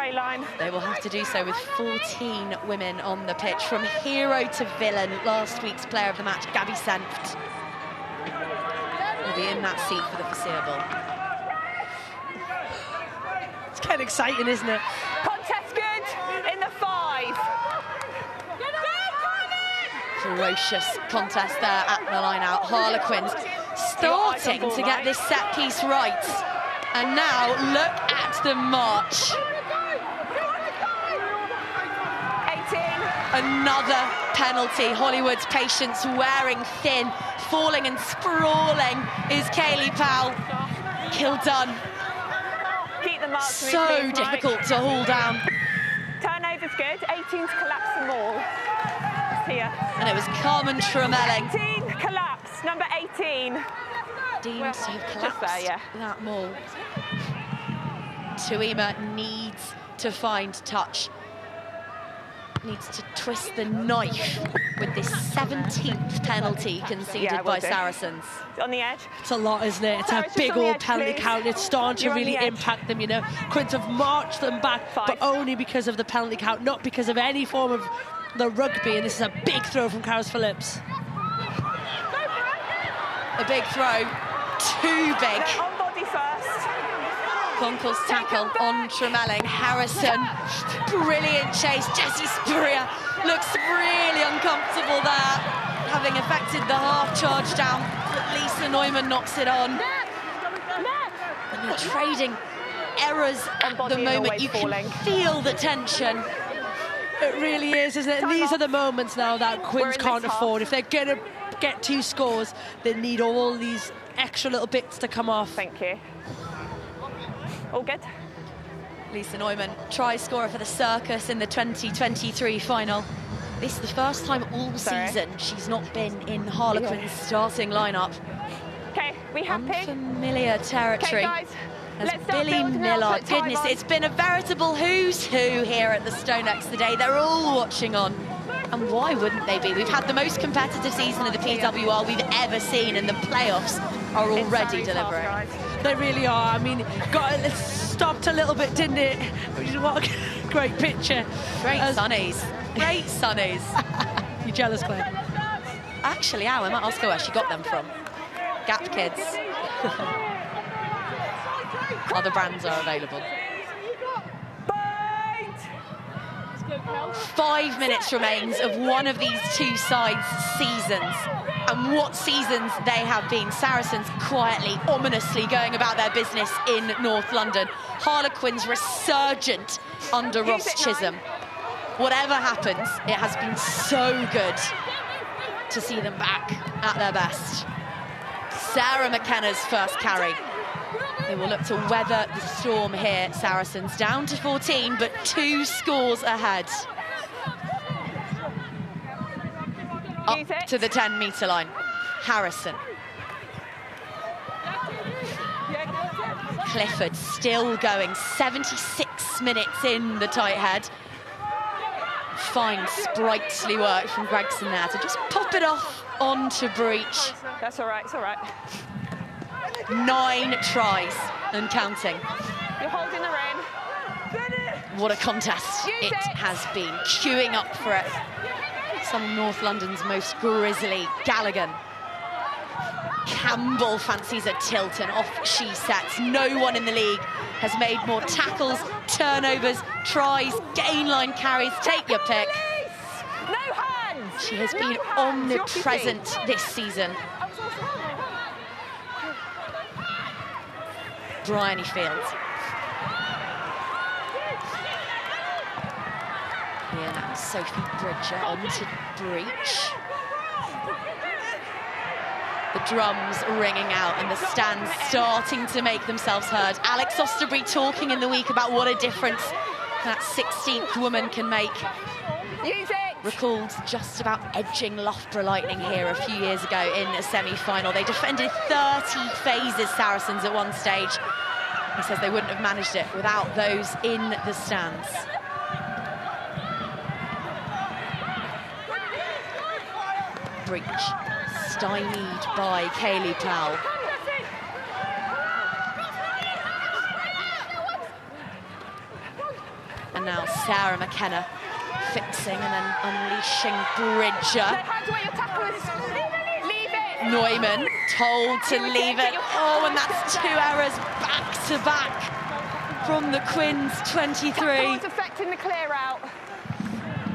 they will have to do so with 14 women on the pitch. From hero to villain, last week's player of the match, Gabby Senft, will be in that seat for the foreseeable. It's kind of exciting, isn't it? Contest good in the 5. Ferocious contest there at the line out. Harlequins starting to get this set piece right. And now look at the march. 18. Another penalty. Hollywood's patience wearing thin. Falling and sprawling is Kaylee Powell. Kildone. Keep the mark. So difficult to haul down. Turnover's good. 18's collapse them all. Here. And it was Carmen Tremelling. 18 collapse, number 18. Deemed to have collapsed that maul. Tuima needs to find touch. Needs to twist the knife with this 17th penalty conceded by Saracens. On the edge. It's a lot, isn't it? It's a big old penalty count. It's starting to really impact them, you know. Quins have marched them back, but only because of the penalty count, not because of any form of the rugby. And this is a big throw from Carys Phillips. A big throw, too big. On body first. Conkle's tackle on Tremelling. Harrison, brilliant chase. Jessie Spurrier looks really uncomfortable there, having affected the half charge down. But Lisa Neumann knocks it on. And they're trading errors at the moment. You can feel the tension. It really is, isn't it? And these are the moments now that Quins can't afford. If they're going to get 2 scores, they need all these extra little bits to come off. Thank you. All good. Lisa Neumann, try scorer for the Circus in the 2023 final. This is the first time all season she's not been in Harlequins' starting lineup. Okay, we happy? Unfamiliar territory. Okay, guys. As Billy Millard, goodness, it's been a veritable who's who here at the StoneX today. They're all watching on. And why wouldn't they be? We've had the most competitive season of the PWR we've ever seen, and the playoffs are already delivering. They really are. I mean, it stopped a little bit, didn't it? What a great picture. Great sunnies. Great sunnies. You're jealous, Claire? Actually, I might ask her where she got them from. Gap Kids. Other brands are available. 5 minutes remains of one of these 2 sides' seasons. And what seasons they have been. Saracens quietly, ominously going about their business in North London. Harlequins resurgent under Ross Chisholm. Whatever happens, it has been so good to see them back at their best. Sarah McKenna's first carry. They will look to weather the storm here. Saracens down to 14, but 2 scores ahead. Up to the 10-metre line. Harrison. Clifford still going. 76 minutes in the tight head. Fine, sprightly work from Gregson there to just pop it off onto breach. That's all right, it's all right. 9 tries and counting. You're holding the rein. What a contest it has been. Queuing up for it. Some of North London's most grisly. Galligan. Campbell fancies a tilt and off she sets. No one in the league has made more tackles, turnovers, tries, gain line carries. Take your pick. No hands. She has been omnipresent this season. Bryony Field. Here now, Sophie Bridger onto Breach. The drums ringing out and the stands starting to make themselves heard. Alex Osterbury talking in the week about what a difference that 16th woman can make. Use it! Recalled just about edging Loughborough Lightning here a few years ago in a semi-final. They defended 30 phases, Saracens, at one stage. He says they wouldn't have managed it without those in the stands. Breach stymied by Kayleigh Powell. And now Sarah McKenna fixing and then unleashing Bridger. Neumann told to leave it. Oh, and that's 2 errors back to back from the Quins 23. Affecting the clear out.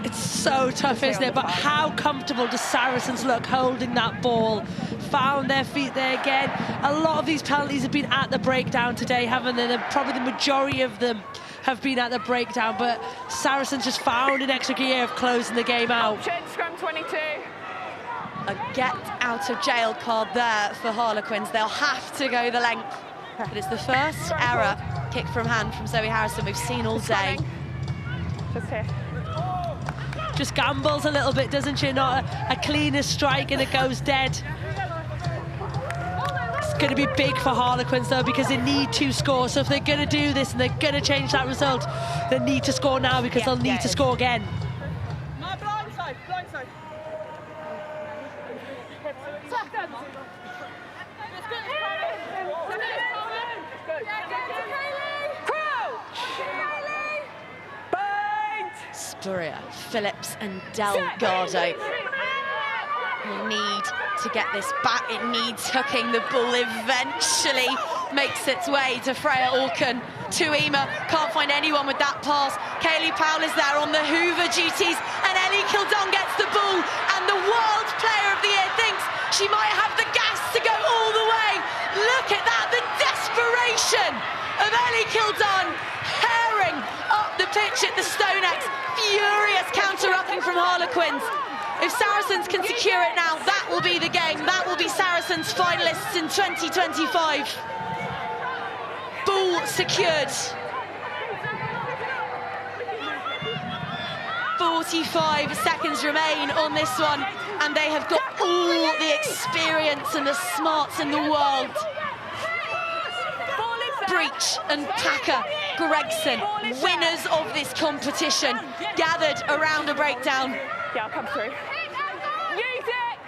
It's so tough, isn't it? But how comfortable does Saracens look holding that ball? Found their feet there again. A lot of these penalties have been at the breakdown today, haven't they? Probably the majority of them have been at the breakdown, but Saracens just found an extra gear of closing the game out. Scrum 22. A get out of jail card there for Harlequins. They'll have to go the length. But it's the first error, kick from hand from Zoe Harrison, we've seen all day. Just here. Just gambles a little bit, doesn't she? Not a cleaner strike and it goes dead. It's going to be big for Harlequins though, because they need 2 scores. So if they're going to do this and they're going to change that result, they need to score now, because they'll need to score again. My blind side, blind side. Spurrier, Phillips and Delgado will need to get this back. It needs hooking. The ball eventually makes its way to Freya Orkan. Tuima can't find anyone with that pass. Kayleigh Powell is there on the Hoover duties, and Ellie Kildon gets the ball, and the World Player of the Year thinks she might have the gas to go all the way. Look at that, the desperation of Ellie Kildon, herring up the pitch at the StoneX. Furious counter-rucking from Harlequins. If Saracens can secure it now, that will be the game. That will be Saracens finalists in 2025. Ball secured. 45 seconds remain on this one, and they have got all the experience and the smarts in the world. Breach and Packer, Gregson, winners of this competition, gathered around a breakdown. Yeah, I'll come through. Use it!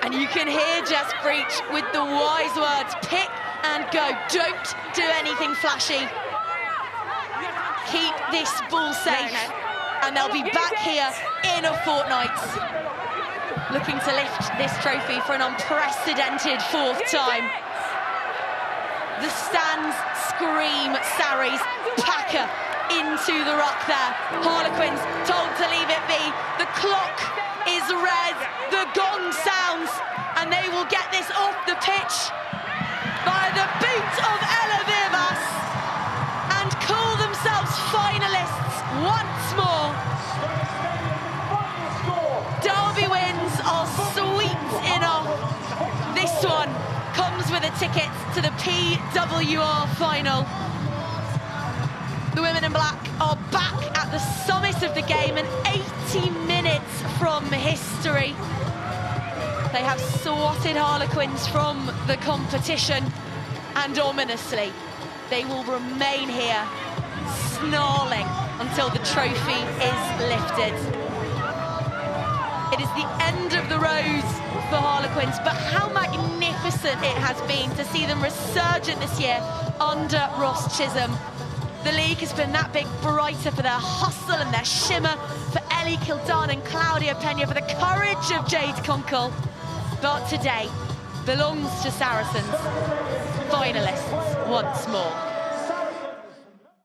And you can hear Jess Breach with the wise words, pick and go. Don't do anything flashy. Keep this ball safe. And they'll be back here in a fortnight, looking to lift this trophy for an unprecedented 4th time. The stands scream Sarries. Packer into the ruck there. Harlequins told to leave it be. The clock is red. The gong sounds. And they will get this off the pitch by the boot of Ella Vivas and call themselves finalists once more. Derby wins are sweet enough. This one comes with a ticket to the PWR final. The women in black are back at the summit of the game and 80 minutes from history. They have swatted Harlequins from the competition, and ominously, they will remain here, snarling until the trophy is lifted. It is the end of the road for Harlequins, but how magnificent it has been to see them resurgent this year under Ross Chisholm. The league has been that bit brighter for their hustle and their shimmer, for Ellie Kildon and Claudia Pena, for the courage of Jade Conkle. But today belongs to Saracens, finalists once more.